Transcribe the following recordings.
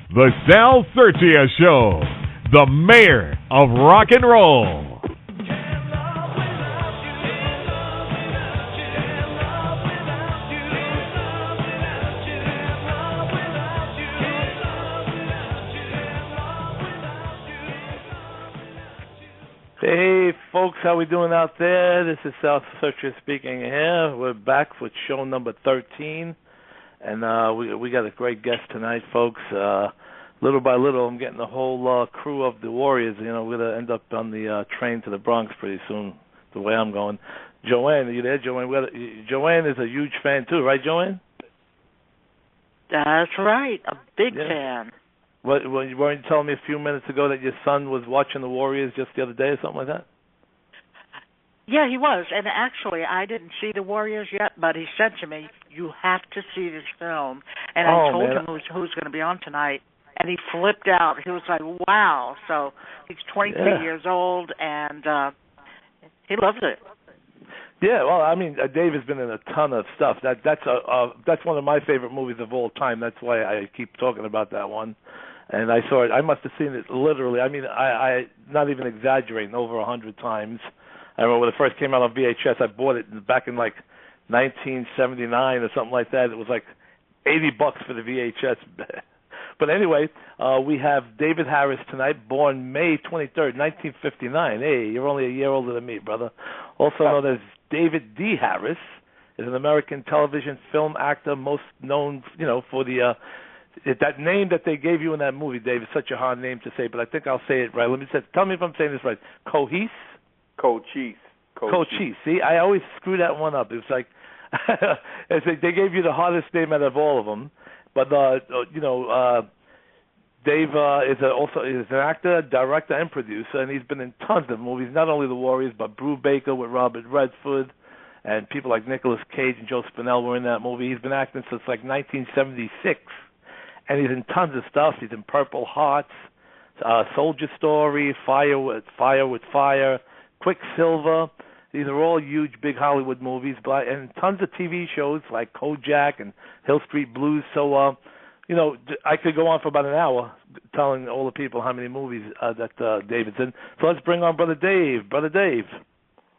The Sal Sirchia Show, the mayor of rock and roll. Hey, folks, how we doing out there? This is Sal Sirchia speaking here. We're back with show number 13, and we got a great guest tonight, folks. Little by little, I'm getting the whole crew of the Warriors. You know, we're going to end up on the train to the Bronx pretty soon, the way I'm going. Joanne, are you there, Joanne? Joanne is a huge fan, too, right, Joanne? That's right, a big fan. Weren't you telling me a few minutes ago that your son was watching the Warriors just the other day or something like that? Yeah, he was. And actually, I didn't see the Warriors yet, but he said to me, you have to see this film. And I told him who's going to be on tonight. And he flipped out. He was like, wow. So he's 23 years old, and he loves it. Yeah, well, I mean, Dave has been in a ton of stuff. That's one of my favorite movies of all time. That's why I keep talking about that one. And I saw it. I must have seen it literally. I mean, I not even exaggerating, over 100 times. I remember when it first came out on VHS. I bought it back in like 1979 or something like that. It was like $80 for the VHS. But anyway, we have David Harris tonight, born May 23rd, 1959. Hey, you're only a year older than me, brother. Also known as David D. Harris, is an American television film actor, most known, for the that name that they gave you in that movie, Dave. Is such a hard name to say, but I think I'll say it right. Tell me if I'm saying this right. Cochise. See, I always screw that one up. It's like they gave you the hardest name out of all of them. But Dave is an actor, director, and producer, and he's been in tons of movies. Not only The Warriors, but Brubaker with Robert Redford, and people like Nicolas Cage and Joe Spinell were in that movie. He's been acting since like 1976, and he's in tons of stuff. He's in Purple Hearts, Soldier Story, Fire with Fire, Quicksilver. These are all huge, big Hollywood movies, and tons of TV shows like Kojak and Hill Street Blues. So, I could go on for about an hour telling all the people how many movies that David's in. So let's bring on Brother Dave. Brother Dave.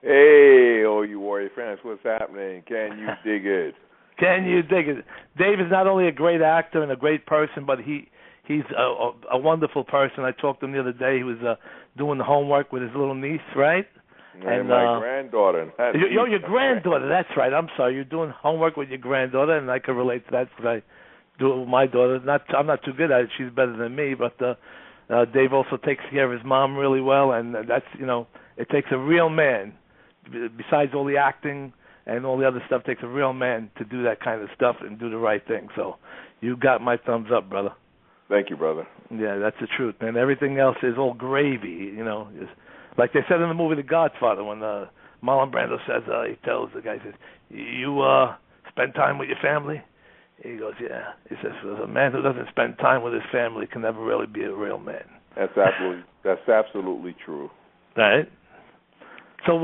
Hey, all you Warrior fans, what's happening? Can you dig it? Can you dig it? Dave is not only a great actor and a great person, but he's a wonderful person. I talked to him the other day. He was doing the homework with his little niece, right? And my granddaughter. Your granddaughter, that's right. I'm sorry. You're doing homework with your granddaughter, and I can relate to that because I do it with my daughter. I'm not too good at it. She's better than me, but Dave also takes care of his mom really well, and that's, it takes a real man. Besides all the acting and all the other stuff, it takes a real man to do that kind of stuff and do the right thing. So you got my thumbs up, brother. Thank you, brother. Yeah, that's the truth, man. Everything else is all gravy, Like they said in the movie The Godfather, when Marlon Brando says, he tells the guy, says, you spend time with your family? He goes, yeah. He says, a man who doesn't spend time with his family can never really be a real man. That's absolutely true. Right. So,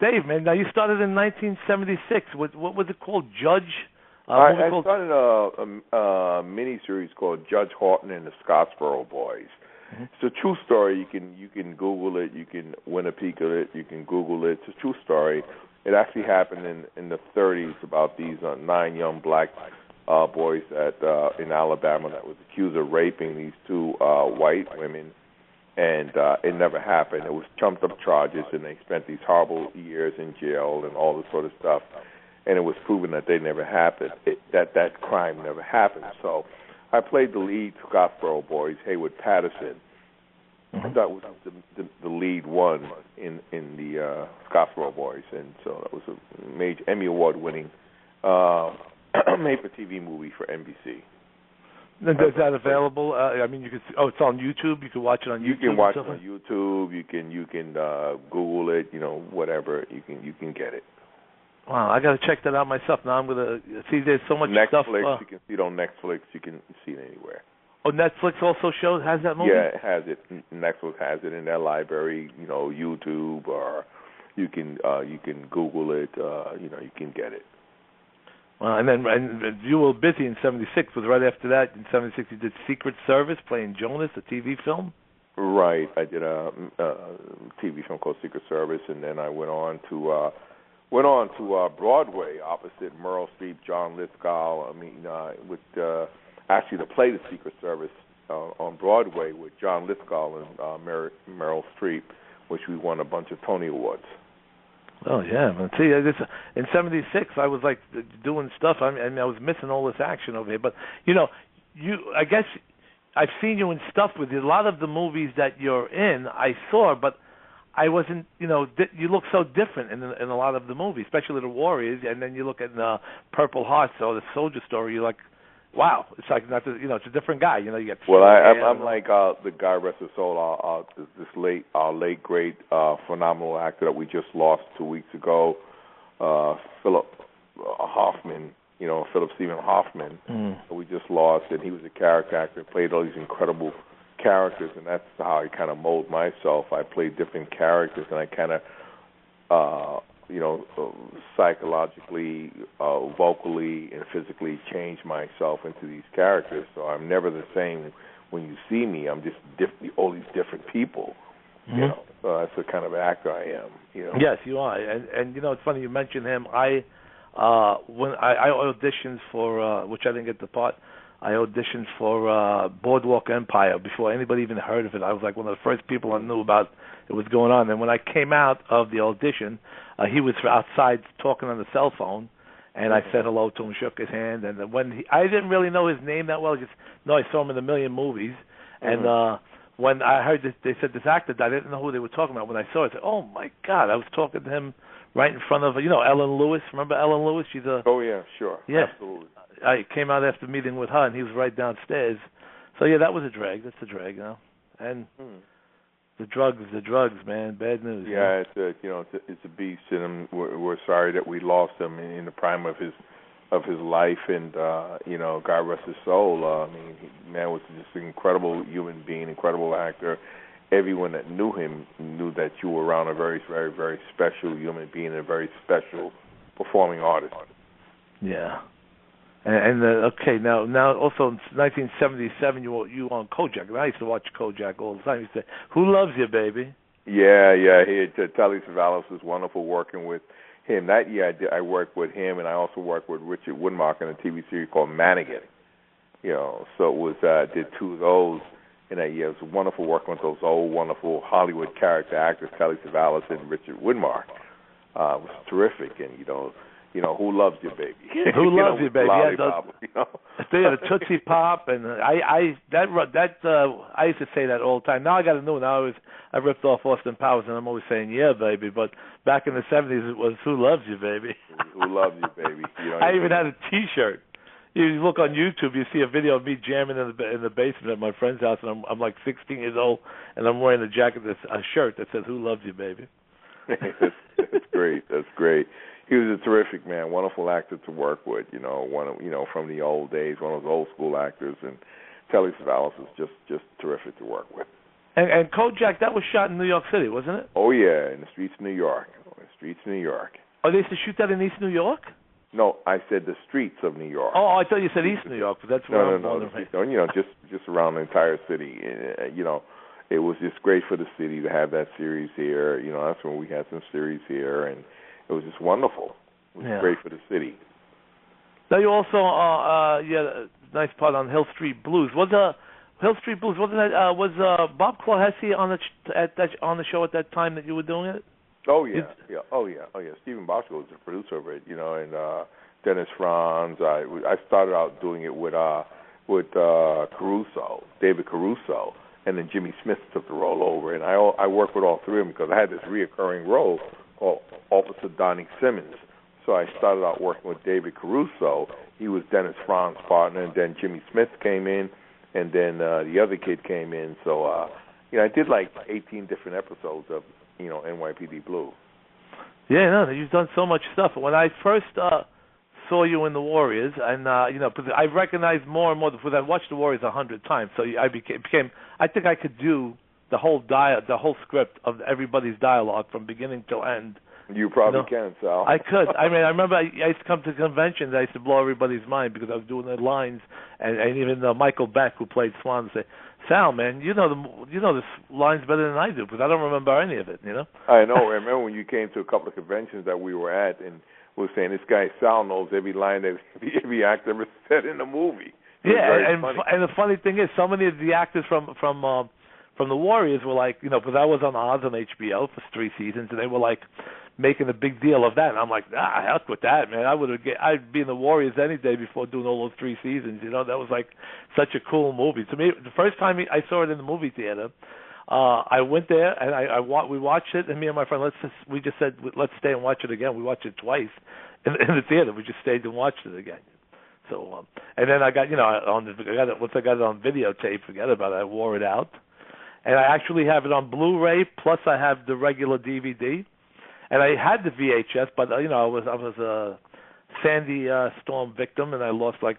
Dave, man, now you started in 1976. What was it called? Judge? I started a mini-series called Judge Horton and the Scottsboro Boys. Mm-hmm. It's a true story. You can Google it. You can win a peek of it. You can Google it. It's a true story. It actually happened in the 30s about these 9 young black boys in Alabama that was accused of raping these 2 white women, and it never happened. It was trumped up charges, and they spent these horrible years in jail and all this sort of stuff. And it was proven that they never happened. That crime never happened. So I played the lead Scottsboro Boys, Haywood Patterson. Mm-hmm. That was the lead one in the Scottsboro Boys, and so that was a major Emmy Award-winning made-for-TV movie for NBC. Is that available? I mean, you can. It's on YouTube. You can watch it on YouTube. You can watch it on YouTube. You can Google it. Whatever. You can get it. Wow, I got to check that out myself. Now I'm gonna see. There's so much stuff. Netflix. You can see it on Netflix. You can see it anywhere. Oh, Netflix also has that movie? Yeah, it has it. Netflix has it in their library. YouTube, or you can Google it. You can get it. And you were busy in '76, but right after that, in '76, you did Secret Service, playing Jonas, a TV film. Right. I did a TV film called Secret Service, and then I went on to Broadway opposite Meryl Streep, John Lithgow. With actually to play the Secret Service on Broadway with John Lithgow and Meryl Streep, which we won a bunch of Tony Awards. Oh yeah, man. See, in '76, I was like doing stuff. I was missing all this action over here. But I guess I've seen you in stuff with you. A lot of the movies that you're in, I saw, but I wasn't. You look so different in a lot of the movies, especially the Warriors. And then you look at Purple Hearts or the Soldier Story. You're like, wow, it's like not. It's a different guy. You get. Well, I'm like the guy, rest his soul. This late great phenomenal actor that we just lost 2 weeks ago, Philip Hoffman. Philip Stephen Hoffman. We just lost, and he was a character actor, played all these incredible characters, and that's how I kind of mold myself. I play different characters, and I kind of, psychologically, vocally, and physically change myself into these characters. So I'm never the same when you see me. I'm just all these different people. So that's the kind of actor I am. Yes, you are, and it's funny you mentioned him. When I auditioned for, which I didn't get the part, I auditioned for Boardwalk Empire before anybody even heard of it. I was like one of the first people I knew about it was going on. And when I came out of the audition, he was outside talking on the cell phone, and I said hello to him, shook his hand. And I didn't really know his name that well. I saw him in a million movies. And when I heard this, they said this actor died, I didn't know who they were talking about. When I saw it, I said, oh my God, I was talking to him right in front of, Ellen Lewis. Remember Ellen Lewis? She's a... Oh, yeah, sure. Yeah. Absolutely. I came out after meeting with her, and he was right downstairs. So, yeah, that was a drag. That's a drag, And the drugs, man, bad news. Yeah, it's a beast, and we're sorry that we lost him in the prime of his life, and, God rest his soul. Man was just an incredible human being, incredible actor. Everyone that knew him knew that you were around a very, very, very special human being and a very special performing artist. Yeah. And okay, now also in 1977 you were on Kojak. And I used to watch Kojak all the time. You said, "Who loves you, baby?" Yeah. Telly Savalas was wonderful working with him. That year I worked with him, and I also worked with Richard Widmark in a TV series called Manigan. So it was did two of those. And it was wonderful working with those old, wonderful Hollywood character actors, Telly Savalas and Richard Widmark. It was terrific, and who loves you, baby? Who loves you, baby? Lollipop, the Tootsie Pop, and I used to say that all the time. Now I got a new one. Now I ripped off Austin Powers, and I'm always saying, yeah, baby. But back in the '70s, it was Who loves you, baby? Who loves you, baby? I even had a T-shirt. You look on YouTube, you see a video of me jamming in the basement at my friend's house, and I'm like 16 years old, and I'm wearing a shirt that says "Who loves you, baby?" That's great. That's great. He was a terrific man, wonderful actor to work with. From the old days, one of those old school actors, and Telly Savalas was just terrific to work with. And Kojak, that was shot in New York City, wasn't it? Oh yeah, in the streets of New York. Oh, they used to shoot that in East New York? No, I said the streets of New York. Oh, I thought you said East New York, but that's where I'm wondering. No, just around the entire city. It was just great for the city to have that series here. That's when we had some series here, and it was just wonderful. It was great for the city. Now you also, you had a nice part on Hill Street Blues. Hill Street Blues, wasn't that, was Bob Clawhessie on the show at that time that you were doing it? Oh yeah. Stephen Bosco was the producer of it, and Dennis Franz. I started out doing it with Caruso, David Caruso, and then Jimmy Smith took the role over, and I worked with all three of them because I had this reoccurring role called Officer Donnie Simmons. So I started out working with David Caruso. He was Dennis Franz's partner, and then Jimmy Smith came in, and then the other kid came in. So I did like 18 different episodes of NYPD Blue. Yeah, no, you've done so much stuff. When I first saw you in The Warriors, and because I recognized more and more, because I watched The Warriors 100 times, so I became. I think I could do the whole script of everybody's dialogue from beginning till end You probably can, Sal. I could. I mean, I remember I used to come to conventions. I used to blow everybody's mind because I was doing the lines, and even Michael Beck, who played Swan, would say, "Sal, man, you know this lines better than I do because I don't remember any of it." You know. I know. I remember when you came to a couple of conventions that we were at, and we were saying this guy Sal knows every line that every actor ever said in the movie. And the funny thing is, so many of the actors from the Warriors were like, because I was on Oz on HBO for 3 seasons, and they were like making a big deal of that. And I'm like, heck with that, man. I'd be in the Warriors any day before doing all those 3 seasons. That was like such a cool movie. To me, the first time I saw it in the movie theater, I went there and we watched it, and me and my friend we just said let's stay and watch it again. We watched it twice in the theater. We just stayed and watched it again. So and then I got once I got it on videotape, forget about it. I wore it out, and I actually have it on Blu-ray. Plus, I have the regular DVD, and I had the VHS, but I was a Sandy storm victim, and I lost like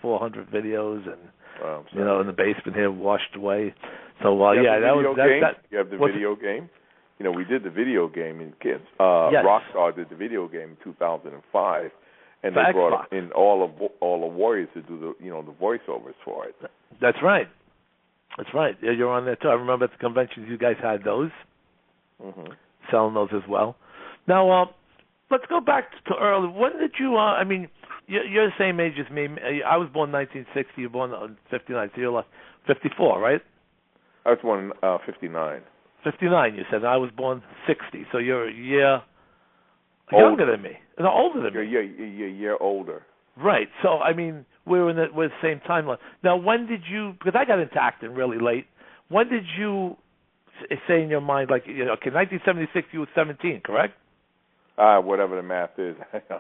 400 videos, and in the basement here, washed away. So that was that. You have the video game. We did the video game in kids. Yes. Rockstar did the video game in 2005. And they brought in all the Warriors to do the voiceovers for it. That's right. That's right. Yeah, you're on there too. I remember at the conventions you guys had those. Mm-hmm. Selling those as well. Now, let's go back to early. When did you? You're the same age as me. I was born 1960. You're born in 59. So you're like 54, right? I was born in 59. 59. You said. I was born 60. So you're a year younger than me. No, older than me. You're a year older. Right. So, we're the same timeline. Now, when did you, because I got into acting really late, when did you say in your mind, 1976 you were 17, correct? Whatever the math is.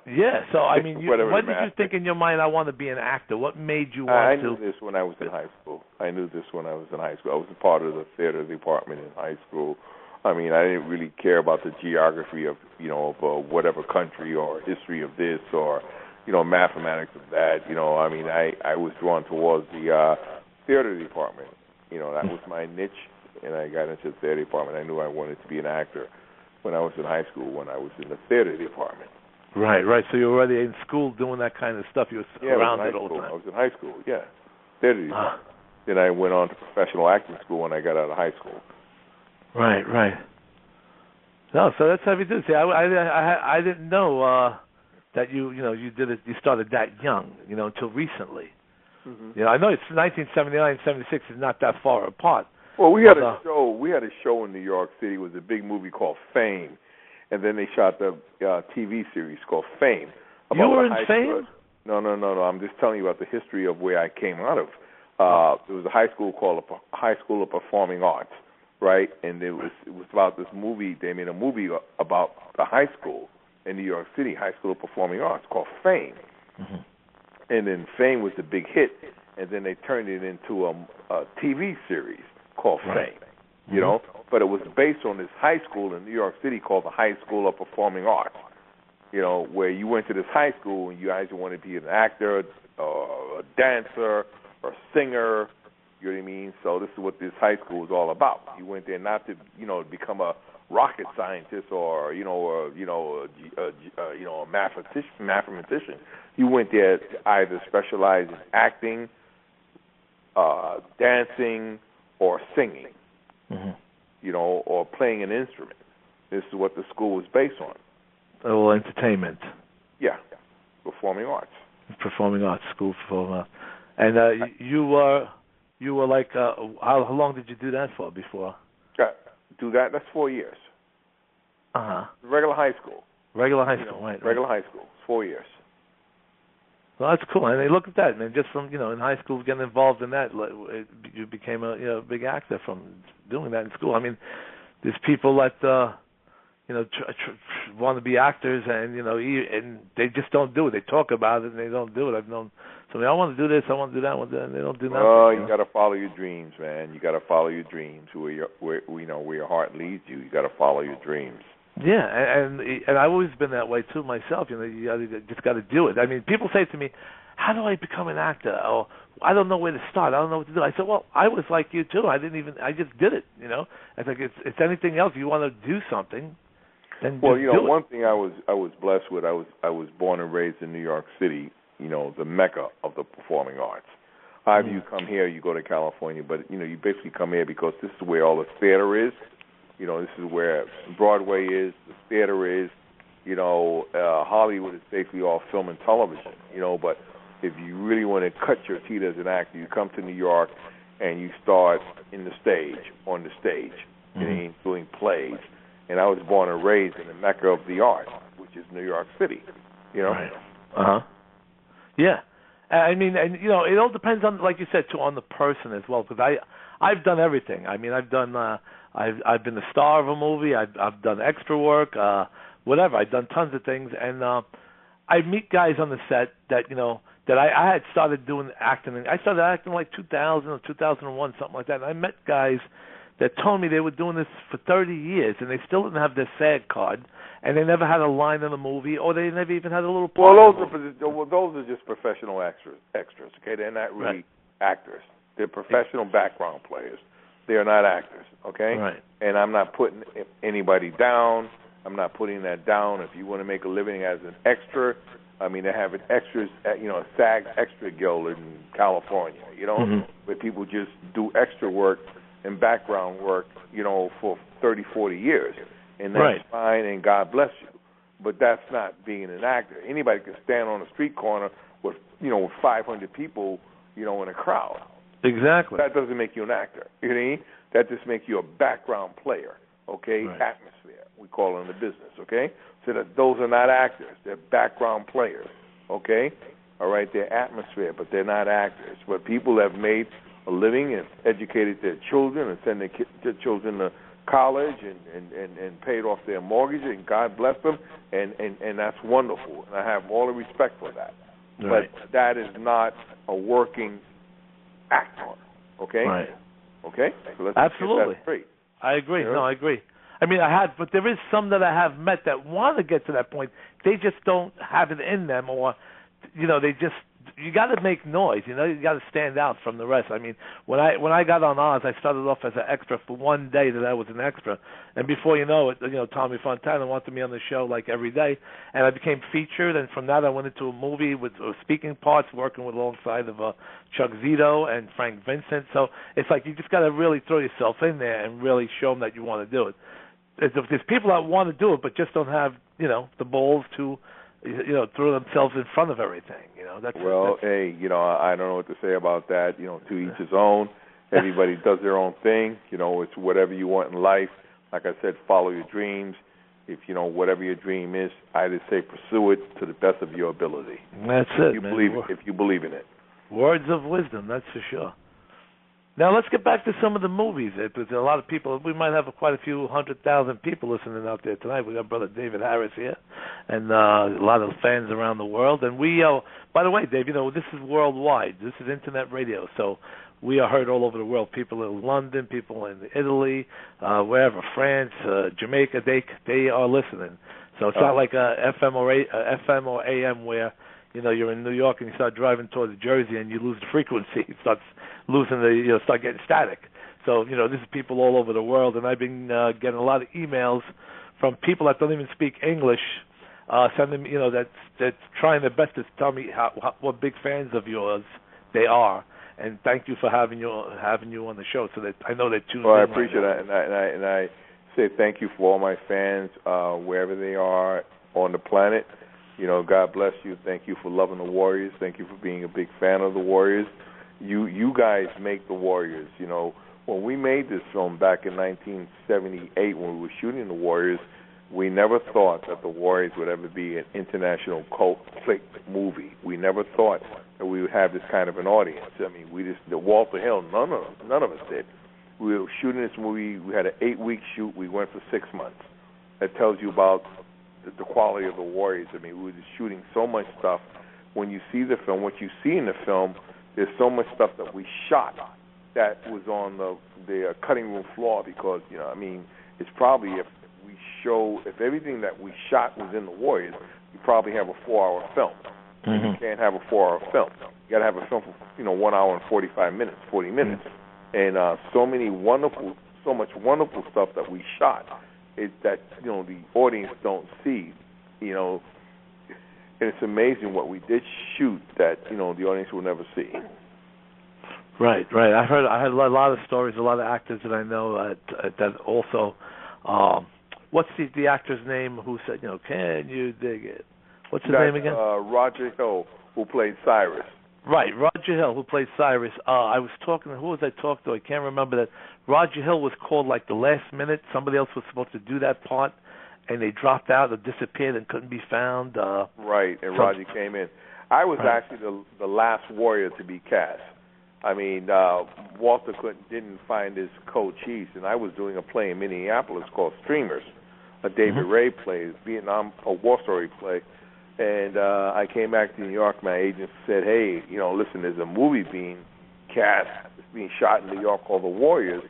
Yeah. So, when did you think in your mind, I want to be an actor? What made you want to? I knew this when I was in high school. I was a part of the theater department in high school. I didn't really care about the geography of, of whatever country or history of this or, mathematics of that. I was drawn towards the theater department. That was my niche, and I got into the theater department. I knew I wanted to be an actor when I was in high school, when I was in the theater department. Right. So you were already in school doing that kind of stuff. You were around it all the time. I was in high school, theater department. Then I went on to professional acting school when I got out of high school. Right. No, so that's how you did it. See, I didn't know that you did it. You started that young, until recently. Mm-hmm. I know it's 1979 and 76 is not that far apart. Well, we had a show. We had a show in New York City. It was a big movie called Fame, and then they shot the TV series called Fame. You were in Fame? No. I'm just telling you about the history of where I came out of. There was a high school called High School of Performing Arts. Right, and it was about this movie. They made a movie about the high school in New York City, High School of Performing Arts, called Fame. Mm-hmm. And then Fame was the big hit, and then they turned it into a TV series called Fame. Mm-hmm. But it was based on this high school in New York City called the High School of Performing Arts. Where you went to this high school and you either wanted to be an actor, or a dancer, or a singer. You know what I mean? So this is what this high school is all about. You went there not to, become a rocket scientist or, a mathematician. You went there to either specialize in acting, dancing, or singing, mm-hmm. Or playing an instrument. This is what the school was based on. Oh, entertainment. Yeah, performing arts. Performing arts, school for performing arts. And you were like, how long did you do that for before? That's 4 years. Uh-huh. Regular high school. Regular high school, right. Regular high school. 4 years. Well, that's cool. And look at that, man. Just from, in high school, getting involved in that, you became a big actor from doing that in school. There's people that, want to be actors and, and they just don't do it. They talk about it and they don't do it. I've known somebody, I want to do this, I want to do that, and they don't do nothing. Oh, you got to follow your dreams, man. You got to follow your dreams. Where your heart leads you, you got to follow your dreams. Yeah, and I've always been that way too myself. You just got to do it. People say to me, "How do I become an actor?" Or I don't know where to start. I don't know what to do. I said, "Well, I was like you too. I just did it." I think it's anything else. You want to do something, then well, one thing I was blessed with, I was born and raised in New York City, the mecca of the performing arts. Either you come here, you go to California, but you basically come here because this is where all the theater is. This is where Broadway is, the theater is. Hollywood is basically all film and television. But if you really want to cut your teeth as an actor, you come to New York and you start on the stage, doing plays. And I was born and raised in the mecca of the arts, which is New York City. Right. Yeah. I mean, and it all depends on, like you said, too, on the person as well. Because I've done everything. I mean, I've done. I've been the star of a movie. I've done extra work. Whatever. I've done tons of things, and I meet guys on the set that that I had started doing acting. I started acting like 2000 or 2001, something like that. And I met guys that told me they were doing this for 30 years, and they still didn't have their SAG card, and they never had a line in a movie, or they never even had a little part. Those are just professional extras. Okay, they're not really actors. They're professional background players. They are not actors. Okay, right. And I'm not putting anybody down. I'm not putting that down. If you want to make a living as an extra, I mean, they have an extras, a SAG extra guild in California, where people just do extra work and background work, for 30, 40 years. And that's fine, and God bless you. But that's not being an actor. Anybody can stand on a street corner with 500 people, in a crowd. Exactly. That doesn't make you an actor. You know what I mean? That just makes you a background player, okay? Right. Atmosphere, we call it in the business, okay? So that those are not actors. They're background players, okay? All right, they're atmosphere, but they're not actors. But people have made a living and educated their children and sent their children to college and paid off their mortgage, and God bless them, and that's wonderful. And I have all the respect for that. Right. But that is not a working actor, okay? Right. Okay? So let's Absolutely. get that straight. I agree. No, I agree. I mean, but there is some that I have met that want to get to that point. They just don't have it in them, or, you got to make noise. You got to stand out from the rest. I mean, when I got on Oz, I started off as an extra for one day that I was an extra, and before you know it, Tommy Fontana wanted me on the show like every day, and I became featured. And from that, I went into a movie with speaking parts, working alongside of Chuck Zito and Frank Vincent. So it's like you just got to really throw yourself in there and really show them that you want to do it. There's people that want to do it, but just don't have the balls to throw themselves in front of everything. Hey, I don't know what to say about that. To each his own. Everybody does their own thing. It's whatever you want in life. Like I said, follow your dreams. If whatever your dream is, I just say pursue it to the best of your ability. That's it. If you believe in it. Words of wisdom, that's for sure. Now let's get back to some of the movies. There's a lot of people. We might have quite a few 100,000 people listening out there tonight. We got Brother David Harris here, and a lot of fans around the world. And we, by the way, Dave, this is worldwide. This is internet radio, so we are heard all over the world. People in London, people in Italy, wherever, France, Jamaica. They are listening. So it's not like a FM or AM where you're in New York and you start driving towards Jersey and you lose the frequency. It starts losing start getting static. So, this is people all over the world, and I've been getting a lot of emails from people that don't even speak English, sending me, that's trying their best to tell me what big fans of yours they are. And thank you for having you on the show, so that I know they're tuned in. I appreciate that, and I say thank you for all my fans, wherever they are on the planet. God bless you. Thank you for loving the Warriors. Thank you for being a big fan of the Warriors. You guys make the Warriors. When we made this film back in 1978, when we were shooting the Warriors, we never thought that the Warriors would ever be an international cult flick movie. We never thought that we would have this kind of an audience. I mean, the Walter Hill, none of us did. We were shooting this movie. We had an 8-week shoot. We went for 6 months. That tells you about the quality of the Warriors. I mean, we were just shooting so much stuff. When you see the film, what you see in the film, there's so much stuff that we shot that was on the cutting room floor because, it's probably if everything that we shot was in the Warriors, you probably have a 4-hour film. Mm-hmm. You can't have a 4-hour film. You got to have a film for 1 hour and 45 minutes, 40 minutes, and so much wonderful stuff that we shot that the audience don't see, and it's amazing what we did shoot that the audience will never see. Right. I heard a lot of stories, a lot of actors that I know that also. What's the actor's name who said, can you dig it? What's his name again? Roger Hill, who played Cyrus. Right, Roger Hill, who played Cyrus. I was talking. Who was I talking to? I can't remember that. Roger Hill was called like the last minute. Somebody else was supposed to do that part, and they dropped out or disappeared and couldn't be found. Right, and Roger came in. I was actually the last warrior to be cast. I mean, Walter didn't find his Cochise, and I was doing a play in Minneapolis called Streamers, a David Ray play, a war story play. And I came back to New York. My agent said, hey, listen, there's a movie being cast, it's being shot in New York called The Warriors,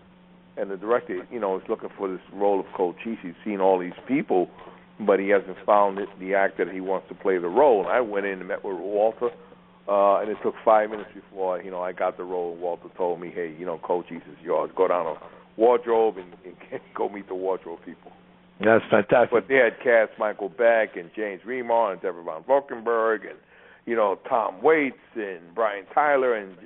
and the director, is looking for this role of Cochise. He's seen all these people, but he hasn't found the actor that he wants to play the role. And I went in and met with Walter, and it took 5 minutes before, I got the role, and Walter told me, hey, Cochise is yours. Go down to wardrobe and go meet the wardrobe people. That's fantastic. But they had cast Michael Beck and James Remar and Deborah Von Valkenburg and, Tom Waits and Brian Tyler and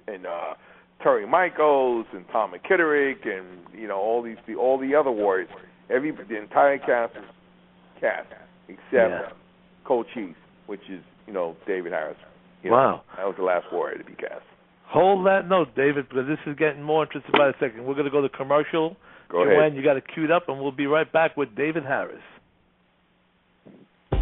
Terry Michaels and Tom McKitterick and, all the other warriors. The entire cast was cast except Cochise, which is, David Harris. Wow. That was the last warrior to be cast. Hold that note, David, because this is getting more interesting by the second. We're going to go to commercial. Go Joanne, ahead. you got it queued up, and we'll be right back with David Harris.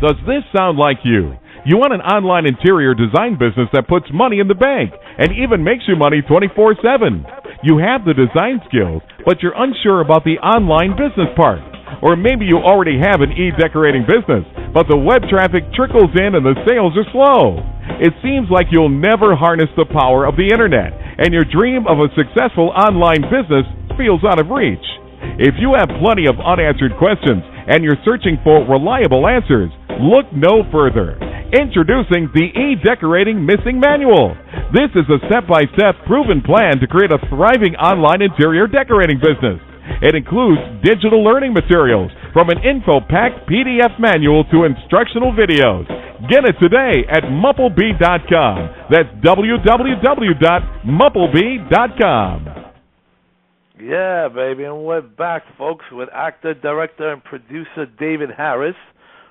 Does this sound like you? You want an online interior design business that puts money in the bank and even makes you money 24/7. You have the design skills, but you're unsure about the online business part. Or maybe you already have an e-decorating business, but the web traffic trickles in and the sales are slow. It seems like you'll never harness the power of the internet, and your dream of a successful online business feels out of reach. If you have plenty of unanswered questions and you're searching for reliable answers, look no further. Introducing the E-Decorating Missing Manual. This is a step-by-step proven plan to create a thriving online interior decorating business. It includes digital learning materials, from an info-packed PDF manual to instructional videos. Get it today at mupplebee.com. That's www.mupplebee.com. Yeah, baby, and we're back, folks, with actor, director, and producer David Harris,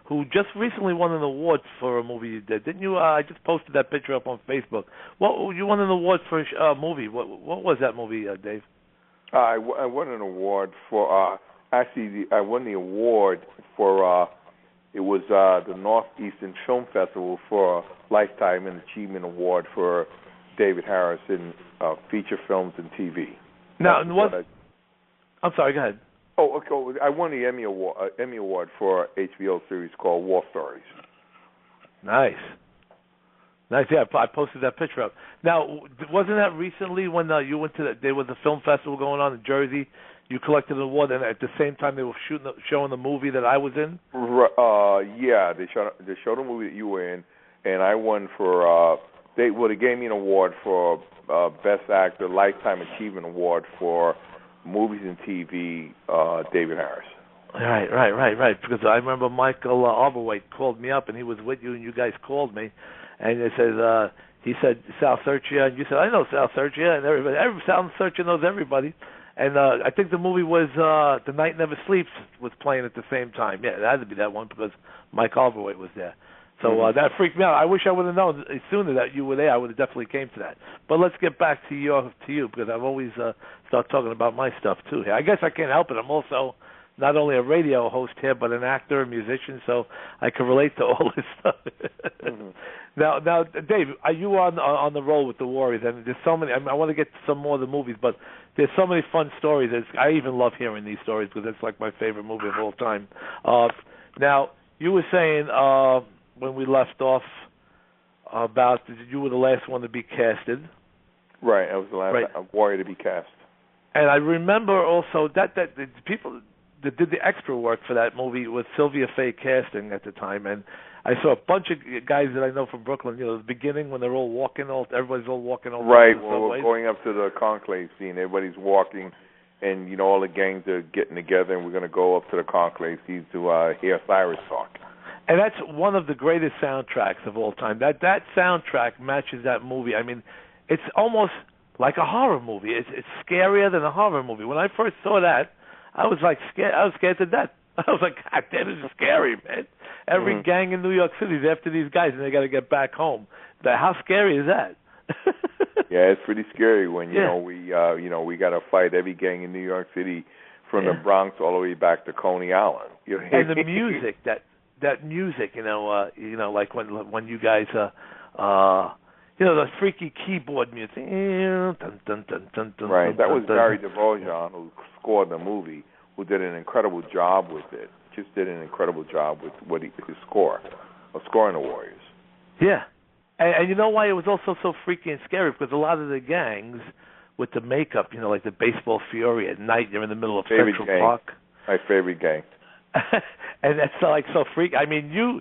who just recently won an award for a movie you did. Didn't you? I just posted that picture up on Facebook. You won an award for a movie. What was that movie, Dave? I won an award for, I won the award for, it was the Northeastern Film Festival for Lifetime and Achievement Award for David Harris in feature films and TV. Now, I'm sorry, go ahead. Oh, okay. I won the Emmy Award for HBO series called War Stories. Nice. Yeah, I posted that picture up. Now, wasn't that recently when you went to there was a film festival going on in Jersey? You collected an award, and at the same time they were showing the movie that I was in. Yeah, they showed the movie that you were in, and I won for. They gave me an award for Best Actor, Lifetime Achievement Award for Movies and TV. David Harris. Right. Because I remember Michael Overweight called me up, and he was with you, and you guys called me. And he said Sal Sirchia, and you said, I know Sal Sirchia, and everybody. Sal Sirchia knows everybody. And I think the movie was The Night Never Sleeps was playing at the same time. Yeah, it had to be that one because Mike Overweight was there. So that freaked me out. I wish I would have known sooner that you were there. I would have definitely came to that. But let's get back to you because I've always start talking about my stuff too here. I guess I can't help it. I'm also not only a radio host here, but an actor, a musician, so I can relate to all this stuff. Now, Dave, are you on the roll with the Warriors? And there's so many. I want to get to some more of the movies, but there's so many fun stories. I even love hearing these stories because it's like my favorite movie of all time. Now, you were saying when we left off about you were the last one to be casted. Right, I was the last warrior to be cast. And I remember also that the people that did the extra work for that movie was Sylvia Faye casting at the time, and I saw a bunch of guys that I know from Brooklyn. You know, the beginning when they're all walking, everybody's all walking over. Right, well, we're going up to the conclave scene. Everybody's walking, and all the gangs are getting together, and we're going to go up to the Conclave to hear Cyrus talk. And that's one of the greatest soundtracks of all time. That soundtrack matches that movie. I mean, it's almost like a horror movie. It's scarier than a horror movie. When I first saw that, I was like scared. I was scared to death. I was like, God damn, this is scary, man. Every gang in New York City is after these guys, and they got to get back home. How scary is that? Yeah, it's pretty scary when we got to fight every gang in New York City from the Bronx all the way back to Coney Island. And the music, that music, like when you guys the freaky keyboard music. Dun, dun, dun, dun, dun, right, that was dun, Barry DeVojan who scored the movie, who did an incredible job with it. Just did an incredible job with his score of scoring the Warriors. Yeah. And you know why it was also so freaky and scary? Because a lot of the gangs with the makeup, like the Baseball Fury at night, you're in the middle of Central Park. My favorite gang. And that's like so freaky. I mean, you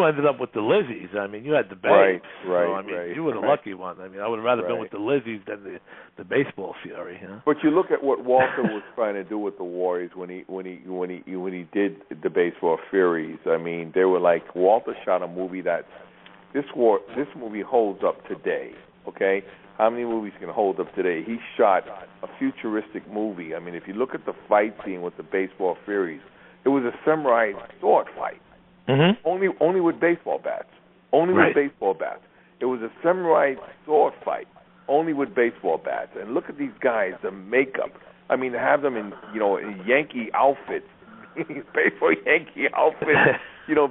ended up with the Lizzies. I mean, you had the Babes. Right. You were the lucky one. I mean, I would have rather been with the Lizzies than the Baseball Fury. But you look at what Walter was trying to do with the Warriors when he did the Baseball Furies. I mean, they were like, Walter shot a movie that this movie holds up today. Okay, how many movies can hold up today? He shot a futuristic movie. I mean, if you look at the fight scene with the Baseball Furies, it was a samurai sword fight. Mm-hmm. Only with baseball bats. With baseball bats. It was a samurai sword fight. Only with baseball bats. And look at these guys, the makeup. I mean, to have them in in Yankee outfits, baseball Yankee outfits,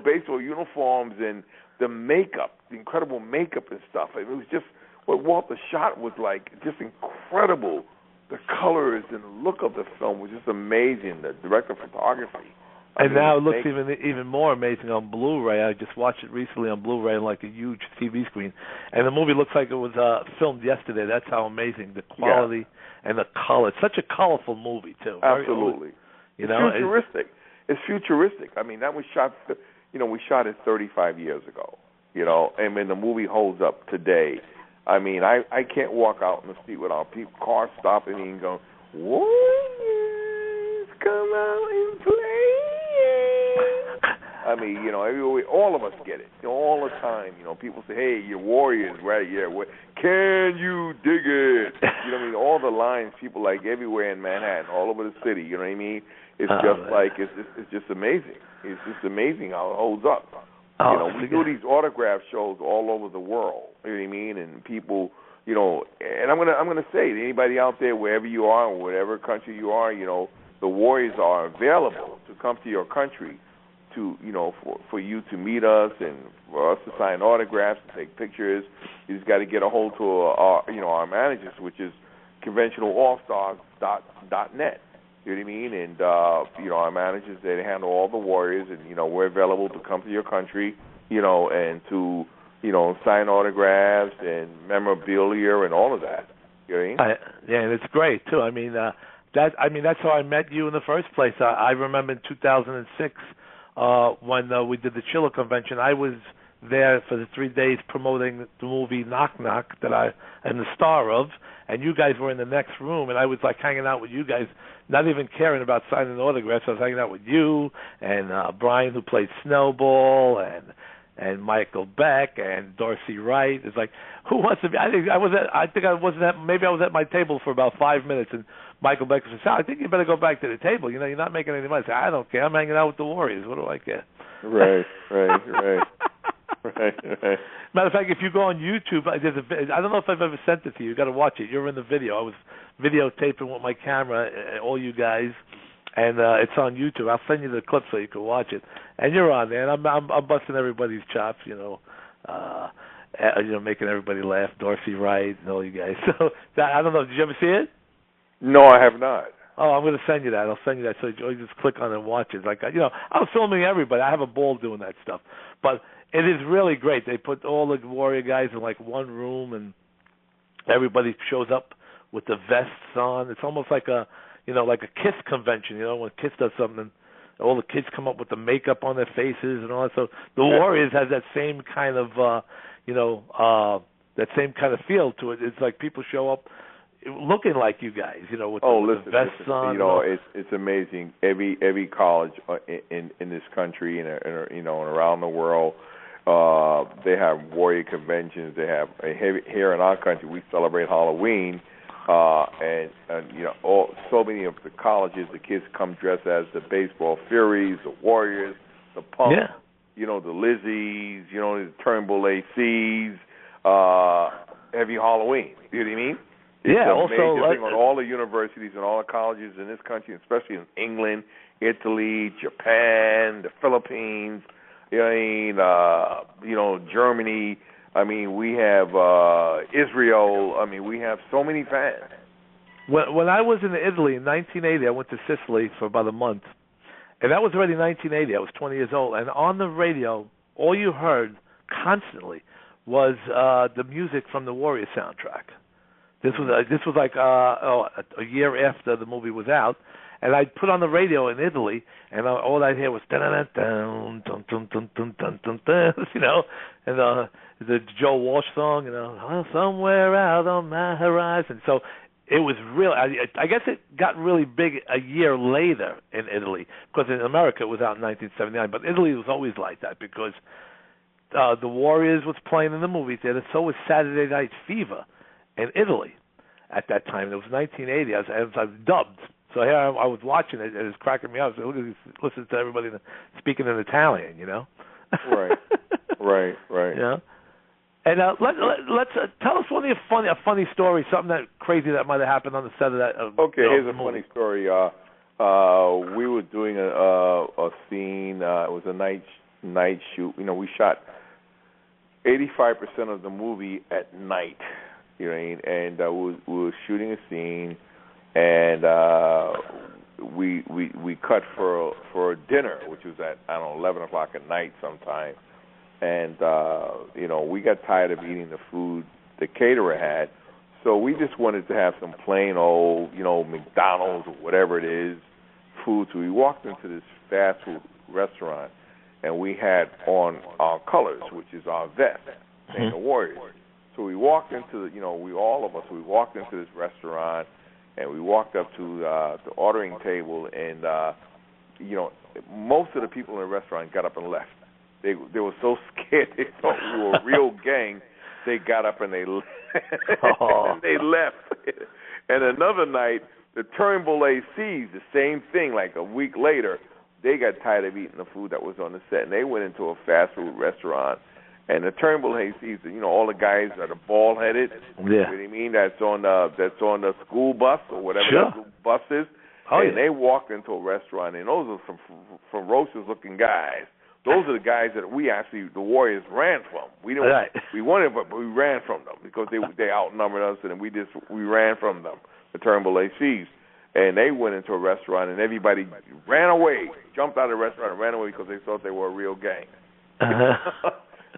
baseball uniforms, and the makeup, the incredible makeup and stuff. It was just what Walter shot was like just incredible. The colors and the look of the film was just amazing. The director of photography. And now it looks even more amazing on Blu-ray. I just watched it recently on Blu-ray on like a huge TV screen, and the movie looks like it was filmed yesterday. That's how amazing the quality and the color. It's such a colorful movie too. Absolutely. It's futuristic. It's futuristic. I mean, that was shot. We shot it 35 years ago. And when the movie holds up today, I mean, I can't walk out in the street without people, cars stopping me and going, "Warriors, come out and play." I mean, everywhere, all of us get it, all the time. People say, "Hey, you're Warriors, right? Yeah, can you dig it?" You know what I mean? All the lines, people like everywhere in Manhattan, all over the city. You know what I mean? It's it's just amazing. It's just amazing how it holds up. We do these autograph shows all over the world. You know what I mean? And people, and I'm gonna say to anybody out there, wherever you are, or whatever country you are, the Warriors are available to come to your country, to for you to meet us and for us to sign autographs and take pictures. You just got to get a hold to our managers, which is conventionalallstars.net. You know what I mean? And our managers, they handle all the Warriors, and we're available to come to your country, and to sign autographs and memorabilia and all of that. You know what I mean? And it's great too. I mean, that's how I met you in the first place. I remember in 2006 when we did the Chiller convention. I was there for the 3 days promoting the movie Knock Knock that I am the star of, and you guys were in the next room, and I was like hanging out with you guys, not even caring about signing autographs. I was hanging out with you and Brian, who played Snowball, and Michael Beck and Dorsey Wright. It's like, who wants to be? Maybe I was at my table for about 5 minutes, and Michael Beck said, "Sal, I think you better go back to the table. You're not making any money." I said, "I don't care. I'm hanging out with the Warriors. What do I care?" Right. Matter of fact, if you go on YouTube, I don't know if I've ever sent it to you. You got to watch it. You're in the video. I was videotaping with my camera, all you guys, and it's on YouTube. I'll send you the clip so you can watch it. And you're on there, and I'm busting everybody's chops, making everybody laugh. Dorsey Wright and all you guys. So I don't know. Did you ever see it? No, I have not. Oh, I'm going to send you that. I'll send you that so you just click on it and watch it. Like, I'm filming everybody. I have a ball doing that stuff. But it is really great. They put all the Warrior guys in like one room, and everybody shows up with the vests on. It's almost like a Kiss convention. When Kiss does something, all the kids come up with the makeup on their faces and all that. So the Warriors has that same kind of, that same kind of feel to it. It's like people show up, looking like you guys, with the vests on. It's amazing. Every college in this country and around the world, they have warrior conventions. They have here in our country we celebrate Halloween, and so many of the colleges, the kids come dressed as the baseball Furies, the Warriors, the Punks, the Lizzies, the Turnbull ACs, every Halloween. You know what I mean? It's a major thing on all the universities and all the colleges in this country, especially in England, Italy, Japan, the Philippines, Germany. I mean, we have Israel. I mean, we have so many fans. When I was in Italy in 1980, I went to Sicily for about a month. And that was already 1980. I was 20 years old. And on the radio, all you heard constantly was the music from the Warrior soundtrack. This was like a year after the movie was out, and I'd put on the radio in Italy, and all I'd hear was dun dun dun dun dun dun dun dun dun dun, and the Joe Walsh song, somewhere out on my horizon. So it was real. I guess it got really big a year later in Italy, because in America it was out in 1979, but Italy was always like that because the Warriors was playing in the movie theater. So was Saturday Night Fever in Italy at that time. It was 1980. I was dubbed. So here I was watching it, and it was cracking me up. So listen to everybody speaking in Italian, Right. Yeah. And let's tell us a funny story, something that crazy that might have happened on the set of that. Here's a funny story. We were doing a scene. It was a night shoot. We shot 85% of the movie at night. And we were shooting a scene, and we cut for dinner, which was at 11 o'clock at night sometime. And we got tired of eating the food the caterer had, so we just wanted to have some plain old McDonald's or whatever it is food. So we walked into this fast food restaurant, and we had on our colors, which is our vest, saying the Warriors. So we walked into we walked into this restaurant, and we walked up to the ordering table, and most of the people in the restaurant got up and left. They were so scared they thought we were a real gang. They got up and they and they left. And another night, the Turnbull ACs, the same thing. Like a week later, they got tired of eating the food that was on the set, and they went into a fast food restaurant. And the Turnbull ACs, all the guys that are bald-headed. Yeah. You know what I mean? That's on the school bus or whatever that school bus is. And they walked into a restaurant, and those are some ferocious-looking guys. Those are the guys that the Warriors ran from. We wanted, but we ran from them because they outnumbered us, and we ran from them, the Turnbull ACs. And they went into a restaurant, and everybody ran away, jumped out of the restaurant and ran away because they thought they were a real gang.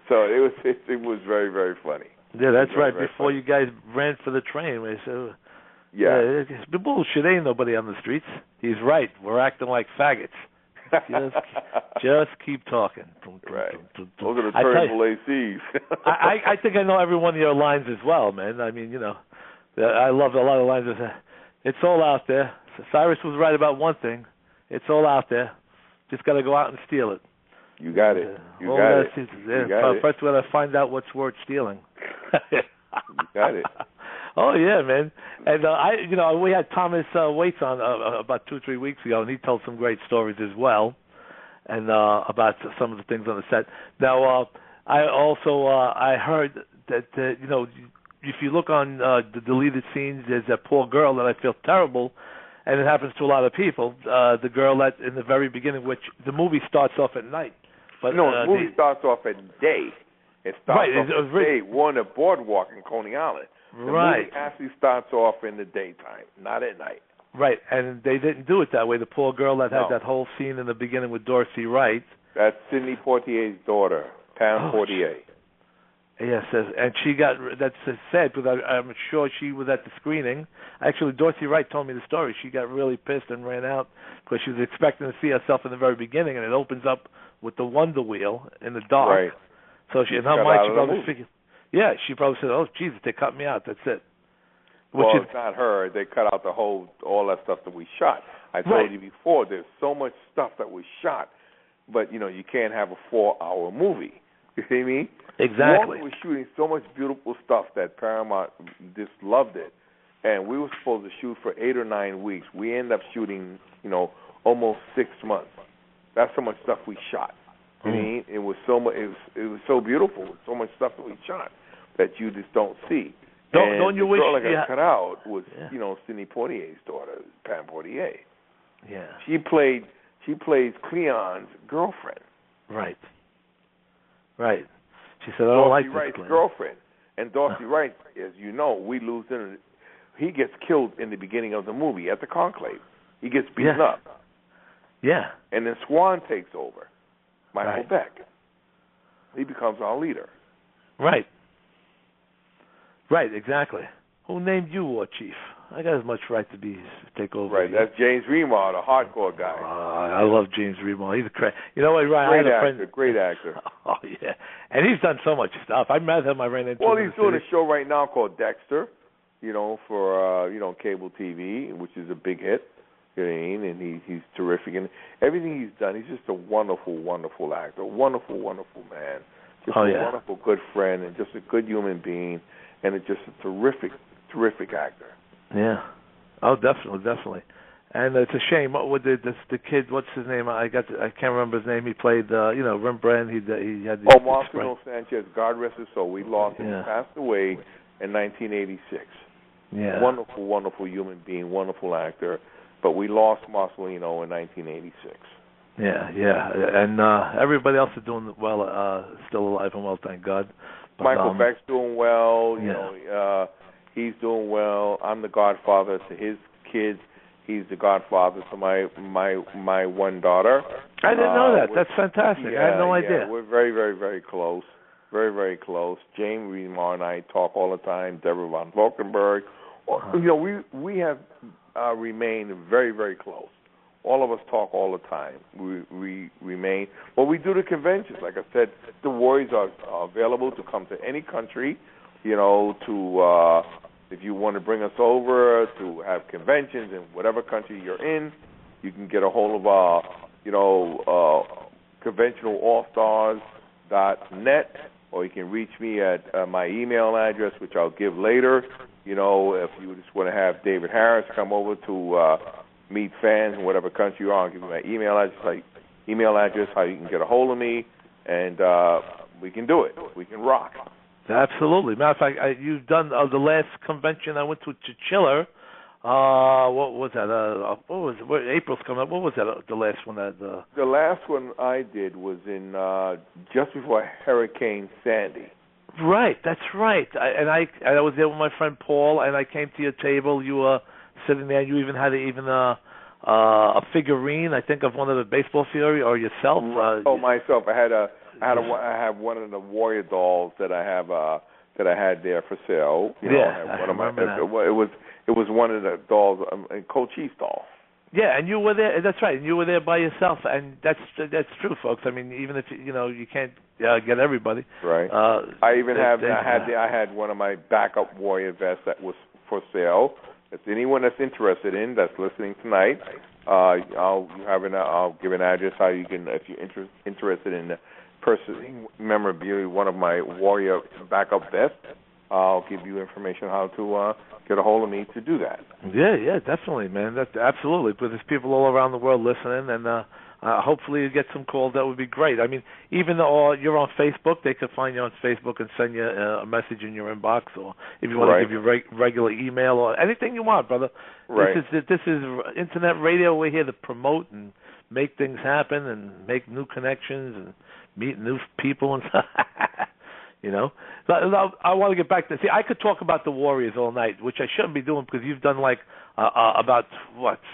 So it was very, very funny. Yeah, that's right. Before you guys ran for the train, it's the bullshit. Ain't nobody on the streets. He's right. We're acting like faggots. Just keep talking. Right. Those are the Turnbull ACs. I think I know every one of your lines as well, man. I mean, I love a lot of lines. It's all out there. Cyrus was right about one thing. It's all out there. Just got to go out and steal it. You got it. First, we got to find out what's worth stealing. You got it. Oh yeah, man. And we had Thomas Waits on about 2-3 weeks ago, and he told some great stories as well, and about some of the things on the set. Now, I also I heard that if you look on the deleted scenes, there's that poor girl that I feel terrible, and it happens to a lot of people. The girl that in the very beginning, which the movie starts off at night. But the movie starts off at day. It starts off at day. We're on the boardwalk in Coney Island. The movie actually starts off in the daytime, not at night. Right, and they didn't do it that way. The poor girl that had that whole scene in the beginning with Dorothy Wright. That's Sidney Poitier's daughter, Pam Poitier. Yes, and she got, that's sad because I'm sure she was at the screening. Actually, Dorothy Wright told me the story. She got really pissed and ran out because she was expecting to see herself in the very beginning, and it opens up with the Wonder Wheel in the dark. Right. So in her mind, she probably figured, she probably said, oh, Jesus, they cut me out. That's it. It's not her. They cut out all that stuff that we shot. I told you before, there's so much stuff that was shot, but, you can't have a 4-hour movie. You see me? Exactly. Walter was shooting so much beautiful stuff that Paramount just loved it, and we were supposed to shoot for 8 or 9 weeks. We ended up shooting, almost 6 months. That's how much stuff we shot. You mean? It was so much. It was so beautiful. So much stuff that we shot that you just don't see. Don't you the wish? girl that got cut out was, Sidney Poitier's daughter, Pam Poitier. Yeah. She plays Cleon's girlfriend. Right. She said, "I don't like this." Dorsey Wright's girlfriend, and Dorsey Wright, as you know, we lose him. He gets killed in the beginning of the movie at the conclave. He gets beaten up. Yeah. And then Swan takes over. Michael Beck. He becomes our leader. Right, exactly. Who named you War Chief? I got as much right to take over. Right, that's James Remar, the hardcore guy. I love James Remar. He's a crazy. You know what, Ryan? Great actor. Oh, yeah. And he's done so much stuff. I met him. I ran into him. Well, he's doing a show right now called Dexter, for, cable TV, which is a big hit. You know what I mean? And he's terrific. And everything he's done, he's just a wonderful, wonderful actor. Wonderful, wonderful man. Just a wonderful, good friend, and just a good human being, and just a terrific, terrific actor. Yeah. Oh, definitely. And it's a shame. What would the kid? What's his name? I can't remember his name. He played, Rembrandt. He had. Marcelo Sanchez. God rest his soul. We lost him. He passed away in 1986. Yeah. Wonderful, wonderful human being. Wonderful actor. But we lost Marcelino in 1986. Yeah. And everybody else is doing well, still alive and well, thank God. But, Michael Beck's doing well. He's doing well. I'm the godfather to his kids. He's the godfather to my one daughter. I didn't know that. That's fantastic. I had no idea. We're very, very, very close. Very, very close. James Remar and I talk all the time. Deborah von Valkenburg. We have remained very, very close. All of us talk all the time. We remain. Well, we do the conventions. Like I said, the Warriors are available to come to any country, if you want to bring us over to have conventions in whatever country you're in, you can get a hold of our, conventionalallstars.net, or you can reach me at my email address, which I'll give later. If you just want to have David Harris come over to meet fans in whatever country you are, I'll give you my email address, how you can get a hold of me, and we can do it. We can rock. Absolutely. Matter of fact, you've done the last convention I went to Chiller. What was that? April's coming up. What was that? The last one? The last one I did was in just before Hurricane Sandy. Right, that's right. I was there with my friend Paul, and I came to your table. You were sitting there. You even had a figurine, I think, of one of the baseball theory, or yourself. Myself. I have one of the Warrior dolls that I had there for sale. I remember that. It was one of the dolls, a Cochise doll. Yeah, and you were there. That's right. And you were there by yourself, and that's true, folks. I mean, even if you can't get everybody. Right. I had one of my backup Warrior vests that was for sale. If anyone that's interested that's listening tonight, I'll give an address how you can, if you're interested in purchasing memorabilia, one of my Warrior backup vests, I'll give you information how to get a hold of me to do that. Yeah, definitely, man. That's absolutely. But there's people all around the world listening, and hopefully you get some calls. That would be great. I mean, even though you're on Facebook, they could find you on Facebook and send you a message in your inbox, or if you want to give your regular email or anything you want, brother. Right. This is internet radio. We're here to promote and make things happen and make new connections and meet new people and stuff. I want to get back to I could talk about the Warriors all night, which I shouldn't be doing because you've done about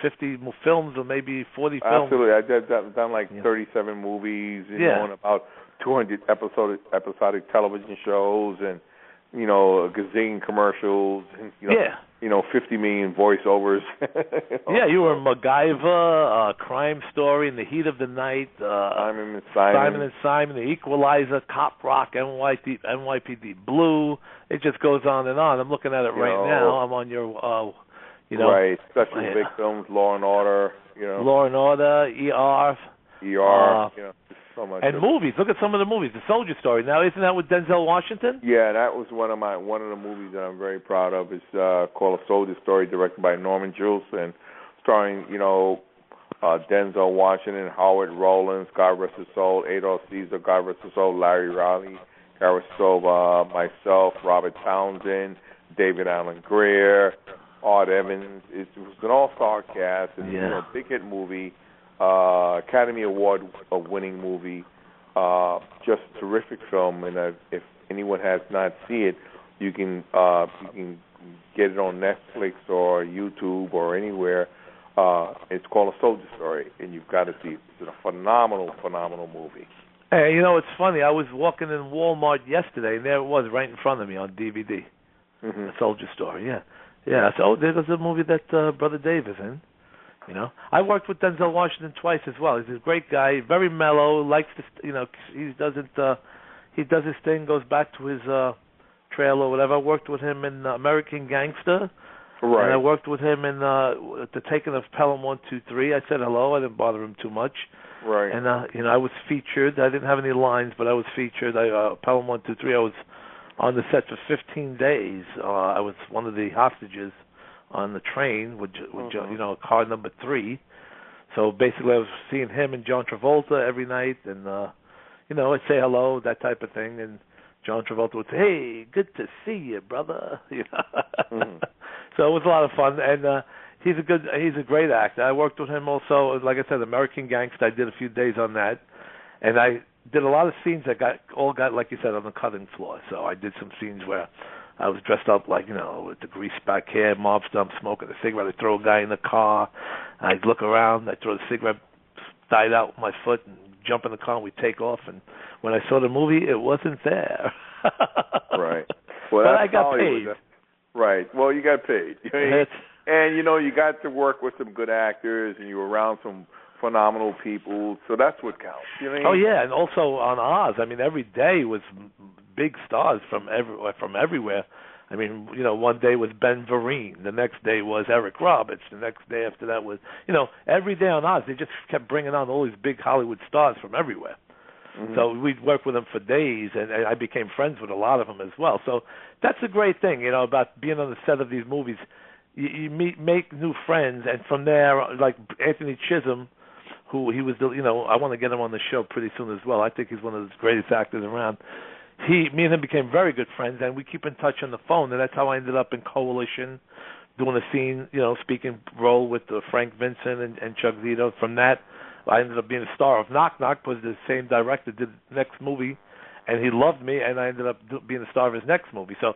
50 films or maybe 40 films. Absolutely, I've done 37 movies, and about 200 episodic television shows, and a gazillion commercials. Yeah. 50 million voiceovers. Yeah, you were MacGyver, Crime Story, In the Heat of the Night, Simon and Simon, The Equalizer, Cop Rock, NYPD Blue. It just goes on and on. I'm looking at it right now. I'm on your, right, Special Victims, Law and Order. Law and Order, ER. So much. And movies. Look at some of the movies. The Soldier Story. Now, isn't that with Denzel Washington? Yeah, that was one of the movies that I'm very proud of. It's called A Soldier Story, directed by Norman Jewis, and starring Denzel Washington, Howard Rollins, God rest his soul, Adolph Caesar, God rest his soul, Larry Riley, God rest his soul, myself, Robert Townsend, David Allen Greer, Art Evans. It was an all-star cast. It's big hit movie. Academy Award winning movie, just a terrific film, and if anyone has not seen it, you can get it on Netflix or YouTube or anywhere. It's called A Soldier Story, and you've got to see it. It's a phenomenal movie. Hey, it's funny. I was walking in Walmart yesterday, and there it was right in front of me on DVD. A Soldier Story, yeah. So there's a movie that Brother Dave is in. I worked with Denzel Washington twice as well. He's a great guy, very mellow. Likes to, he does his thing. Goes back to his trail or whatever. I worked with him in American Gangster, right? And I worked with him in the Taking of Pelham 123. I said hello. I didn't bother him too much, right? And I was featured. I didn't have any lines, but I was featured. Pelham 123. I was on the set for 15 days. I was one of the hostages on the train with car number 3. So basically I was seeing him and John Travolta every night, and I'd say hello, that type of thing, and John Travolta would say, "Hey, good to see you, brother." So it was a lot of fun, and he's a great actor. I worked with him also, like I said, American Gangster. I did a few days on that, and I did a lot of scenes that got like you said, on the cutting floor. So I did some scenes where I was dressed up like, with the greased back hair, mobster. I'm smoking a cigarette. I throw a guy in the car. I'd look around. I'd throw the cigarette, died out with my foot, and jump in the car, and we'd take off. And when I saw the movie, it wasn't there. Right. Well, but I got paid. Right. Well, you got paid. And, you got to work with some good actors, and you were around some phenomenal people. So that's what counts. Oh, yeah. And also on Oz, every day was big stars from everywhere. One day was Ben Vereen. The next day was Eric Roberts. The next day after that was, every day on Oz, they just kept bringing on all these big Hollywood stars from everywhere. So we'd work with them for days, and I became friends with a lot of them as well. So that's a great thing, about being on the set of these movies. You make new friends, and from there, like Anthony Chisholm, who he was, I want to get him on the show pretty soon as well. I think he's one of the greatest actors around. Me and him became very good friends, and we keep in touch on the phone, and that's how I ended up in Coalition, doing a scene, speaking role with Frank Vincent and Chuck Zito. From that, I ended up being a star of Knock Knock, because the same director did the next movie, and he loved me, and I ended up being a star of his next movie. So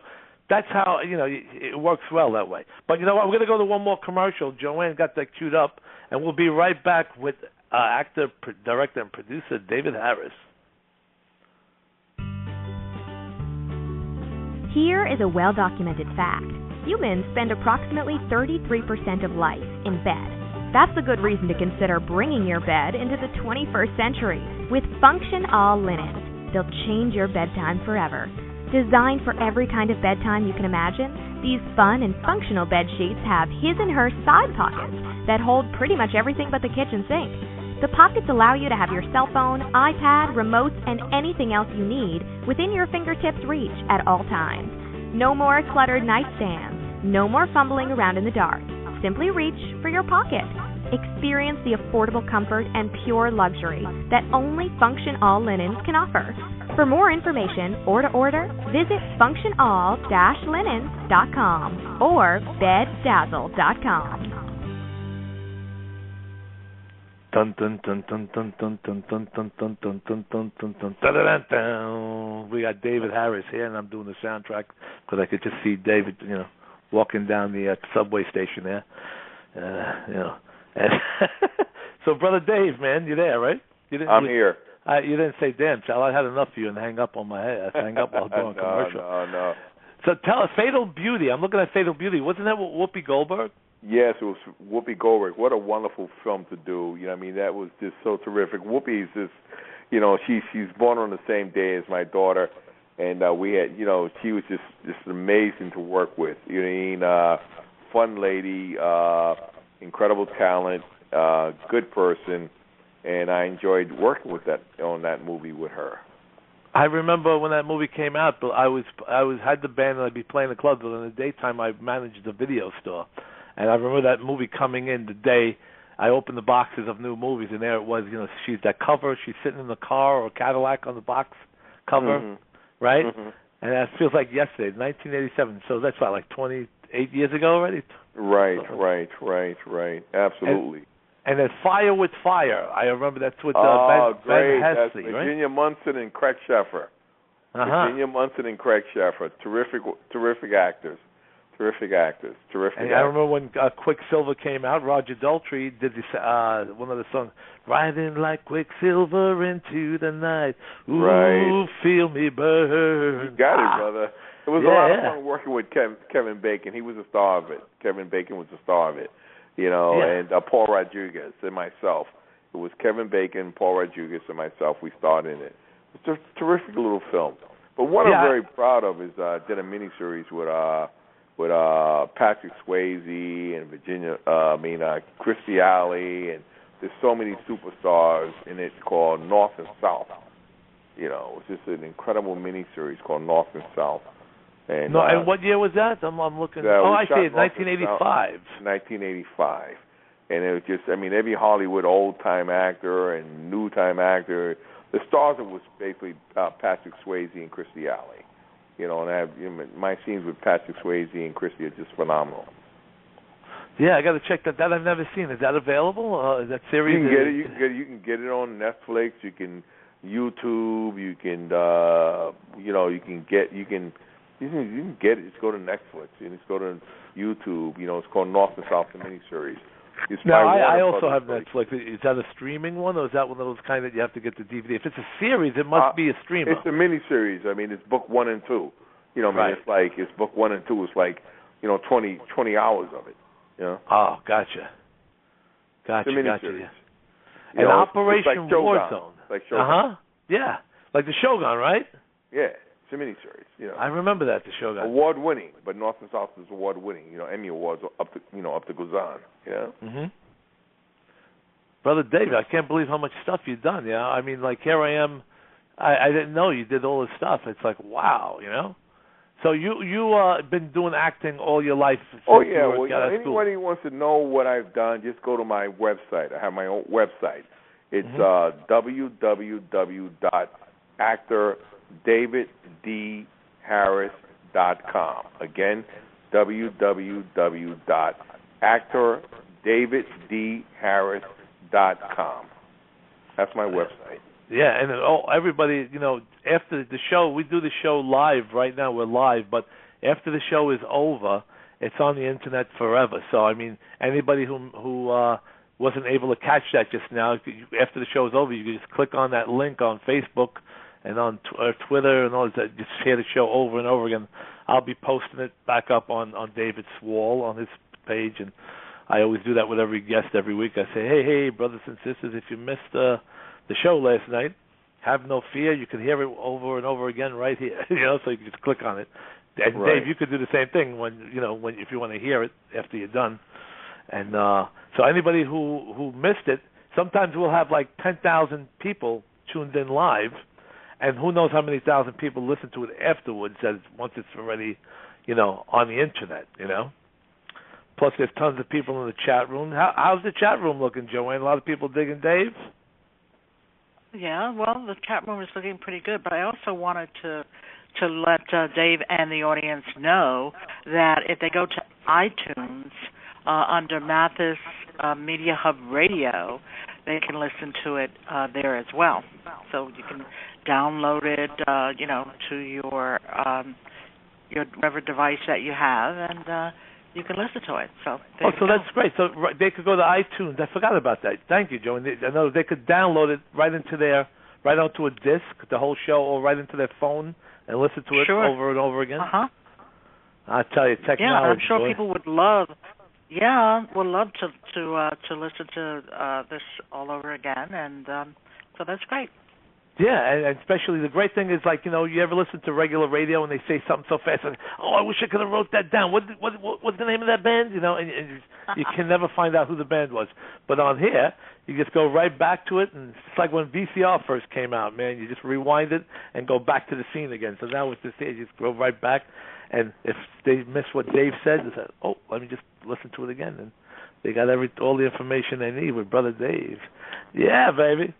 that's how, it works well that way. But you know what? We're going to go to one more commercial. Joanne got that queued up, and we'll be right back with actor, director, and producer David Harris. Here is a well-documented fact. Humans spend approximately 33% of life in bed. That's a good reason to consider bringing your bed into the 21st century. With Function All Linens, they'll change your bedtime forever. Designed for every kind of bedtime you can imagine, these fun and functional bed sheets have his and her side pockets that hold pretty much everything but the kitchen sink. The pockets allow you to have your cell phone, iPad, remotes, and anything else you need within your fingertips' reach at all times. No more cluttered nightstands. No more fumbling around in the dark. Simply reach for your pocket. Experience the affordable comfort and pure luxury that only Function All Linens can offer. For more information or to order, visit functionall-linens.com or beddazzle.com. Dun dun dun dun dun dun dun dun dun dun dun dun dun dun dun dun dun. We got David Harris here, and I'm doing the soundtrack because I could just see David, walking down the subway station there, And so, Brother Dave, man, you there, right? I'm here. You didn't say, "Damn, Sal, I had enough of you," and hang up on my head. Hang up while doing commercial. No. So tell us, Fatal Beauty. I'm looking at Fatal Beauty. Wasn't that Whoopi Goldberg? Yes, it was Whoopi Goldberg. What a wonderful film to do. You know, I mean, that was just so terrific. Whoopi's just, you know, she's born on the same day as my daughter, and we had, you know, she was just amazing to work with. You know what I mean? Fun lady, incredible talent, good person, and I enjoyed working with on that movie with her. I remember when that movie came out, but I had the band and I'd be playing the club, but in the daytime I managed the video store. And I remember that movie coming in the day I opened the boxes of new movies, and there it was, you know, she's that cover, she's sitting in the car or Cadillac on the box cover, right? Mm-hmm. And that feels like yesterday, 1987. So that's what, like 28 years ago already? Right. Absolutely. And then Fire with Fire. I remember that's with Ben That's Hessley, Virginia Munson and Craig Sheffer. Virginia Munson and Craig Sheffer. Terrific actors. And I remember when Quicksilver came out, Roger Daltrey did this, one of the songs, Riding like Quicksilver into the night. Ooh, feel me burn. You got it, brother. It was a lot of fun working with Kevin Bacon. He was a star of it. Kevin Bacon was a star of it. You know, and Paul Rodriguez and myself. It was Kevin Bacon, Paul Rodriguez, and myself. We starred in it. It's a terrific little film. But what I'm very proud of is I did a miniseries with Patrick Swayze and Christy Alley, and there's so many superstars in it called North and South. You know, it's just an incredible miniseries called North and South. And what year was that? I'm looking. I see it, 1985. 1985. And it was just, I mean, every Hollywood old-time actor and new-time actor, the stars of it was basically Patrick Swayze and Christy Alley. You know, and my scenes with Patrick Swayze and Christy are just phenomenal. Yeah, I got to check that. That I've never seen. Is that available? Is that series? You can get it on Netflix. You can YouTube. You can get it. Just go to Netflix and just go to YouTube. You know, it's called North and South, the miniseries. Now, I also have Netflix. Is that a streaming one, or is that one of those kind that you have to get the DVD? If it's a series, it must be a streamer. It's a miniseries. I mean, it's book 1 and 2. You know, I mean, it's book 1 and 2. It's like, 20 hours of it. You know? Oh, gotcha. It's a miniseries. Yeah. And Operation like Warzone. Like Shogun. Yeah, like the Shogun, right? Yeah. It's a miniseries, I remember that, the Shogun. Award-winning, but North and South is award-winning. Emmy Awards up to Guzan. Mhm. Brother David, I can't believe how much stuff you've done. Yeah, I mean, like here I am. I didn't know you did all this stuff. It's like wow, So you been doing acting all your life? Oh yeah. Well, anybody who wants to know what I've done, just go to my website. I have my own website. It's www.actordaviddharris.com. Again, www.actordaviddharris.com. That's my website. Yeah, and everybody, after the show, we do the show live right now. We're live, but after the show is over, it's on the internet forever. So, I mean, anybody who wasn't able to catch that just now, after the show is over, you can just click on that link on Facebook and on Twitter and all that. Just share the show over and over again. I'll be posting it back up on David's wall on his page, and I always do that with every guest every week. I say, hey, brothers and sisters, if you missed the show last night, have no fear. You can hear it over and over again right here. So you can just click on it. And Dave, you could do the same thing when if you want to hear it after you're done. And so anybody who missed it, sometimes we'll have like 10,000 people tuned in live, and who knows how many thousand people listen to it afterwards once it's already, on the internet, Plus there's tons of people in the chat room. How's the chat room looking, Joanne? A lot of people digging Dave? Yeah, well, the chat room is looking pretty good, but I also wanted to let Dave and the audience know that if they go to iTunes under Mathis Media Hub Radio, they can listen to it there as well. So you can download it, to your whatever device that you have, and you can listen to it. So that's great. So they could go to iTunes. I forgot about that. Thank you, Joe. And I know they could download it right onto a disc, the whole show, or right into their phone and listen to it over and over again. I tell you, technology. Yeah, I'm sure people would love. Yeah, would love to listen to this all over again, and so that's great. Yeah, and especially the great thing is, like, you know, you ever listen to regular radio and they say something so fast, and I wish I could have wrote that down. What's the name of that band? You know, and you can never find out who the band was. But on here, you just go right back to it, and it's like when VCR first came out, man. You just rewind it and go back to the scene again. So now with this, you just go right back, and if they miss what Dave said, they say, oh, let me just listen to it again, and they got all the information they need with Brother Dave. Yeah, baby.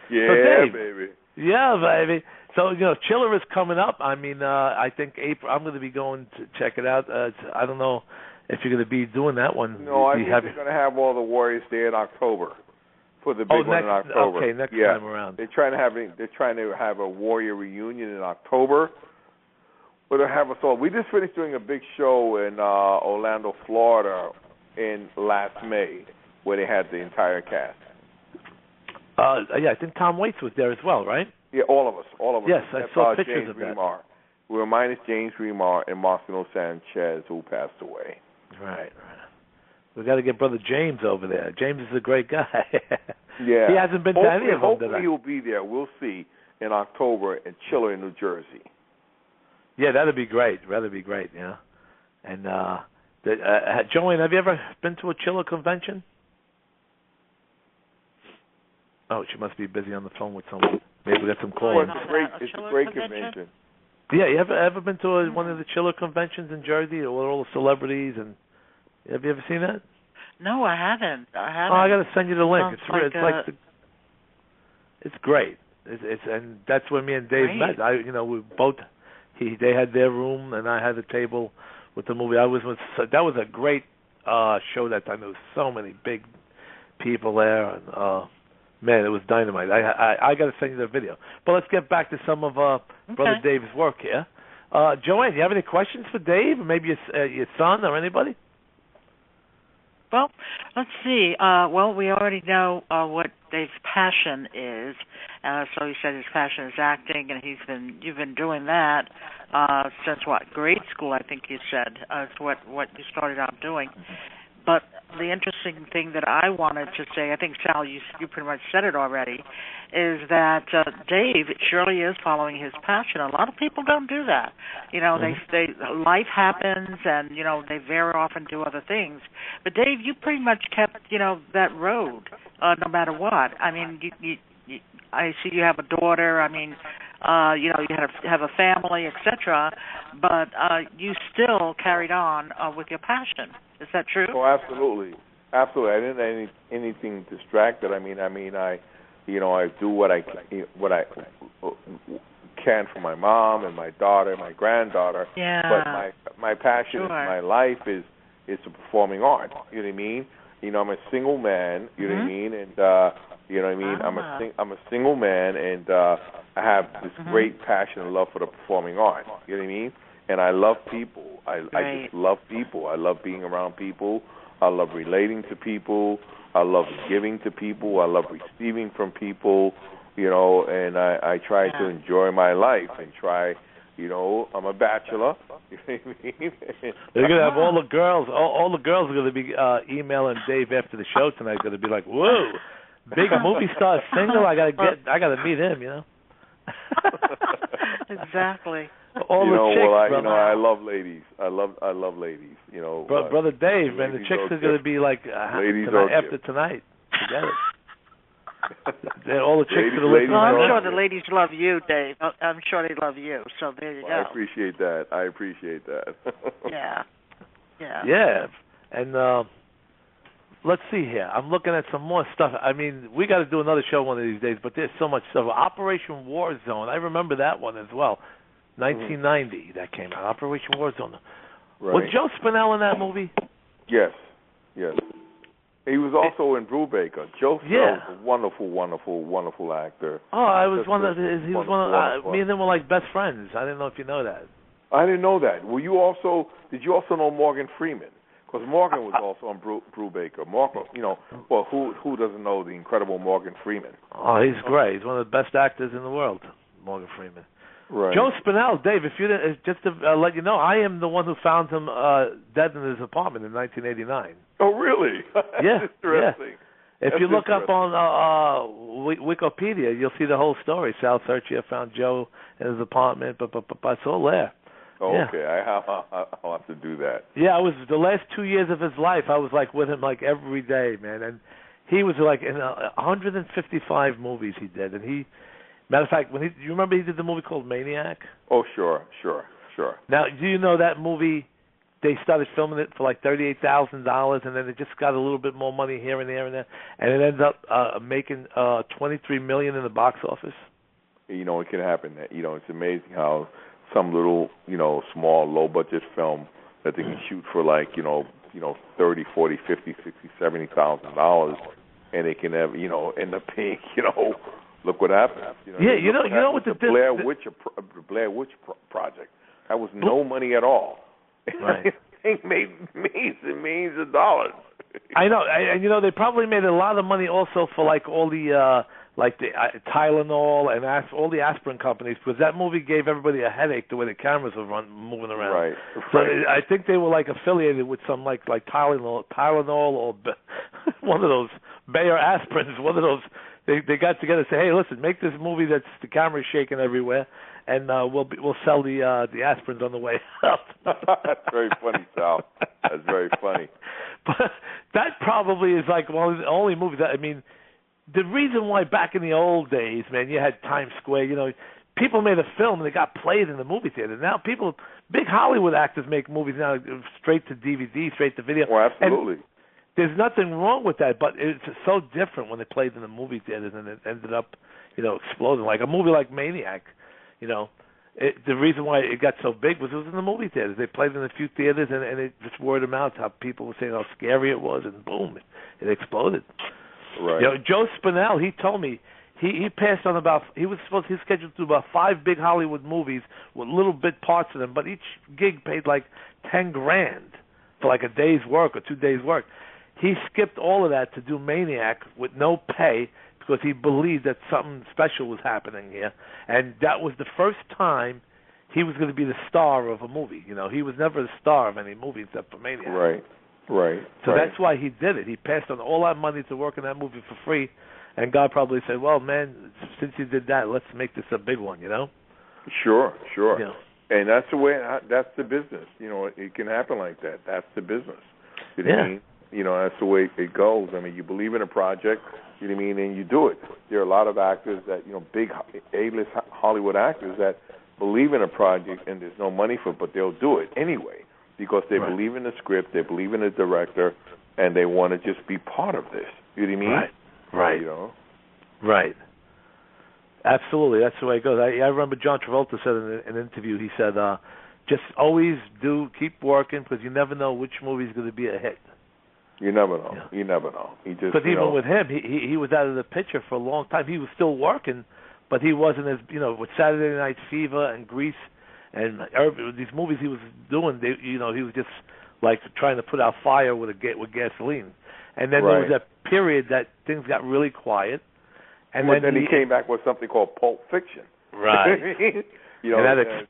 Yeah, so Dave, baby. Yeah, baby. So, you know, Chiller is coming up. I mean, I think April. I'm going to be going to check it out. I don't know if you're going to be doing that one. No, I think they're going to have all the Warriors there in October for the big one in October. Okay, next time around. They're trying to have a Warrior reunion in October. But they'll have us all. We just finished doing a big show in Orlando, Florida, in last May, where they had the entire cast. Yeah, I think Tom Waits was there as well, right? Yeah, all of us. Yes, I saw pictures James of that. Remar. We were minus James Remar and Marcelo Sanchez, who passed away. Right. We got to get Brother James over there. James is a great guy. Yeah. He hasn't been to any of them. Hopefully he'll be there. We'll see in October in Chiller, New Jersey. Yeah, that'd be great. Yeah. And Joanne, have you ever been to a Chiller convention? Oh, she must be busy on the phone with someone. Maybe we got some calls. It's a great convention. Yeah, you ever been to one of the Chiller conventions in Jersey, or all the celebrities? And have you ever seen that? No, I haven't. Oh, I got to send you the link. It's great. And that's where me and Dave met. We both. They had their room, and I had the table with the movie. That was a great show that time. There was so many big people there, and man, it was dynamite. I got to send you the video. But let's get back to some of Brother Dave's work here. Joanne, you have any questions for Dave, or maybe your son or anybody? Well, let's see. We already know what Dave's passion is. So he said his passion is acting, and you've been doing that since grade school, I think you said. It's what you started out doing. But the interesting thing that I wanted to say, I think, Sal, you pretty much said it already, is that Dave surely is following his passion. A lot of people don't do that. You know, they life happens, and, you know, they very often do other things. But, Dave, you pretty much kept, you know, that road no matter what. I mean, I see you have a daughter. I mean, you have a family, etc. But you still carried on with your passion. Is that true? Oh, absolutely. I didn't let anything distract it. I do what I can for my mom and my daughter, my granddaughter. Yeah. But my passion in my life is the performing art. You know what I mean? You know, I'm a single man. You know what I mean? And you know what I mean? I'm a single man, and I have this great passion and love for the performing art. You know what I mean? And I love people. I just love people. I love being around people. I love relating to people. I love giving to people. I love receiving from people. You know, and I try to enjoy my life and try. You know, I'm a bachelor. You know what I mean? They're gonna have all the girls. All the girls are gonna be emailing Dave after the show tonight. Gonna be like, "Whoa, big movie star single. I gotta meet him." You know. Exactly. All the chicks, I love ladies. I love ladies. You know, Brother Dave, man, the chicks are gonna be like after tonight. Forget it. All the chicks are listening. Well, I'm sure the ladies love you, Dave. I'm sure they love you. So there you go. I appreciate that. Yeah. And let's see here. I'm looking at some more stuff. I mean, we got to do another show one of these days, but there's so much stuff. Operation War Zone. I remember that one as well. 1990 that came out. Operation War Zone. Right. Was Joe Spinell in that movie? Yes. He was also in Brubaker. Joe Spinell was a wonderful actor. Oh, I was me and him were like best friends. I didn't know if you know that. I didn't know that. Did you also know Morgan Freeman? Because Morgan was also on Brubaker. Morgan, who doesn't know the incredible Morgan Freeman? Oh, he's great. He's one of the best actors in the world, Morgan Freeman. Right. Joe Spinell, Dave, if you didn't, just to let you know, I am the one who found him dead in his apartment in 1989. Oh, really? Yeah. Interesting. Yeah. If you look up on Wikipedia, you'll see the whole story. Sal Sirchia found Joe in his apartment, but it's all there. Oh, yeah. Okay, I'll have to do that. Yeah, I was the last 2 years of his life. I was like with him like every day, man, and he was like in 155 movies he did, and he. Matter of fact, do you remember he did the movie called Maniac? Oh, sure. Now, do you know that movie? They started filming it for like $38,000, and then it just got a little bit more money here and there and there, and it ended up making $23 million in the box office. You know, it can happen. It's amazing how some little, small, low-budget film that they can shoot for like, $30, $40, $50, $60, $70,000, and they can have, end up paying, look what happened. You know what the Blair Witch Project. That was no money at all. Right. They made millions of dollars. I know, and they probably made a lot of money also for like all the Tylenol and all the aspirin companies, because that movie gave everybody a headache the way the cameras were moving around. Right. So I think they were like affiliated with some like Tylenol or one of those Bayer aspirins. One of those they got together and said, hey, listen, make this movie that's the camera's shaking everywhere, and we'll sell the aspirins on the way out. That's very funny, Sal. That's very funny. But that probably is like one of the only movies that, the reason why back in the old days, man, you had Times Square, people made a film and they got played in the movie theater. Now big Hollywood actors make movies now straight to DVD, straight to video. Well, absolutely. And there's nothing wrong with that, but it's so different when they played in the movie theaters and it ended up, exploding. Like a movie like Maniac, the reason why it got so big was it was in the movie theaters. They played in a few theaters and it just word of mouth how people were saying how scary it was, and boom, it exploded. Right. Joe Spinell, he told me he passed on he was scheduled to do about 5 big Hollywood movies with little bit parts of them, but each gig paid like $10,000 for like a day's work or 2 days' work. He skipped all of that to do Maniac with no pay because he believed that something special was happening here, and that was the first time he was going to be the star of a movie. He was never the star of any movie except for Maniac. Right. So that's why he did it. He passed on all that money to work in that movie for free, and God probably said, well, man, since you did that, let's make this a big one, Sure. Yeah. And that's the way, that's the business. It can happen like that. That's the business. You know what I mean? That's the way it goes. You believe in a project, and you do it. There are a lot of actors that, big A-list Hollywood actors that believe in a project and there's no money for it, but they'll do it anyway because they believe in the script, they believe in the director, and they want to just be part of this. You know what I mean? Right. Right. Absolutely. That's the way it goes. I remember John Travolta said in an interview, he said, just always keep working because you never know which movie is going to be a hit. You never know. Yeah. You never know. Because even with him, he was out of the picture for a long time. He was still working, but he wasn't as, with Saturday Night Fever and Grease and these movies he was doing, he was just like trying to put out fire with gasoline. And then there was that period that things got really quiet. And then he came back with something called Pulp Fiction. Right.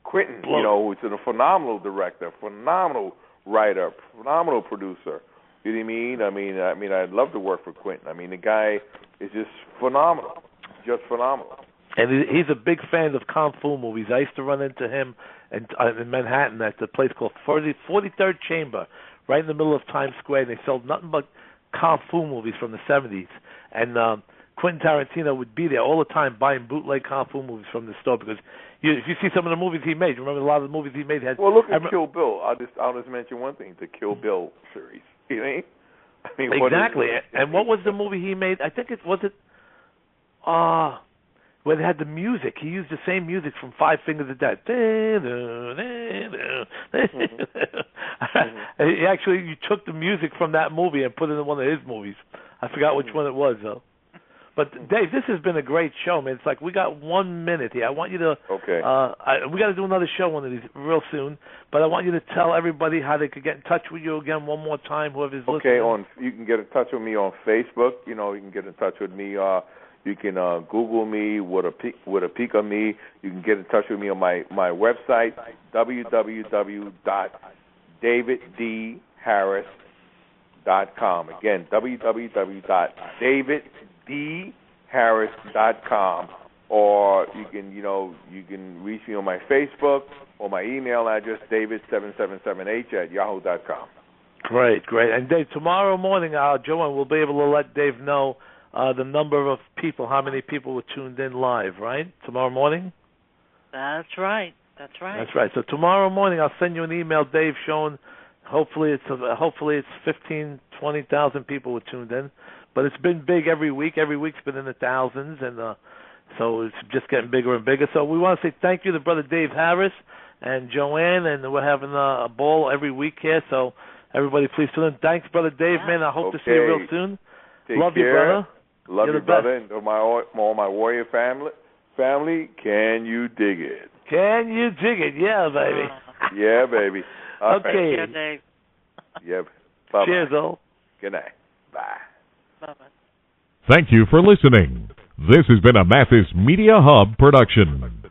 Quentin, who's a phenomenal director, phenomenal writer, phenomenal producer. You know what I mean? I'd love to work for Quentin. The guy is just phenomenal. And he's a big fan of Kung Fu movies. I used to run into him in Manhattan at the place called 43rd Chamber, right in the middle of Times Square. And they sold nothing but Kung Fu movies from the 70s. And Quentin Tarantino would be there all the time buying bootleg Kung Fu movies from the store because if you see some of the movies he made, remember a lot of the movies he made had... Well, look at Kill Bill. I'll just mention one thing, the Kill Bill series. You know what I mean? Exactly. And what was the movie he made? I think where they had the music. He used the same music from Five Fingers of Death. You took the music from that movie and put it in one of his movies. I forgot which one it was, though. But, Dave, this has been a great show, man. It's like we got 1 minute here. I want you to... Okay. We got to do another show one of these real soon, but I want you to tell everybody how they could get in touch with you again one more time, whoever's listening. Okay, you can get in touch with me on Facebook. You can get in touch with me. You can Google me with a peek of me. You can get in touch with me on my website, www.daviddharris.com. Again, www.daviddharris.com. Or you can reach me on my Facebook or my email address, david777h@yahoo.com. Great. And Dave, tomorrow morning, Joanne will be able to let Dave know the number of people, how many people were tuned in live, right? Tomorrow morning? That's right. So tomorrow morning, I'll send you an email, Dave, showing hopefully it's 15, 20,000 people were tuned in. But it's been big every week. Every week's been in the thousands, and so it's just getting bigger and bigger. So we want to say thank you to Brother Dave Harris and Joanne, and we're having a ball every week here. So everybody, please tune in. Thanks, Brother Dave, man. I hope to see you real soon. Love you, brother. Love you, brother, and to all my warrior family. Can you dig it? Can you dig it? Yeah, baby. Yeah, baby. Okay. Right. Dave. Yeah. Bye-bye. Cheers, all. Good night. Bye. Bye-bye. Thank you for listening. This has been a Mathis Media Hub production.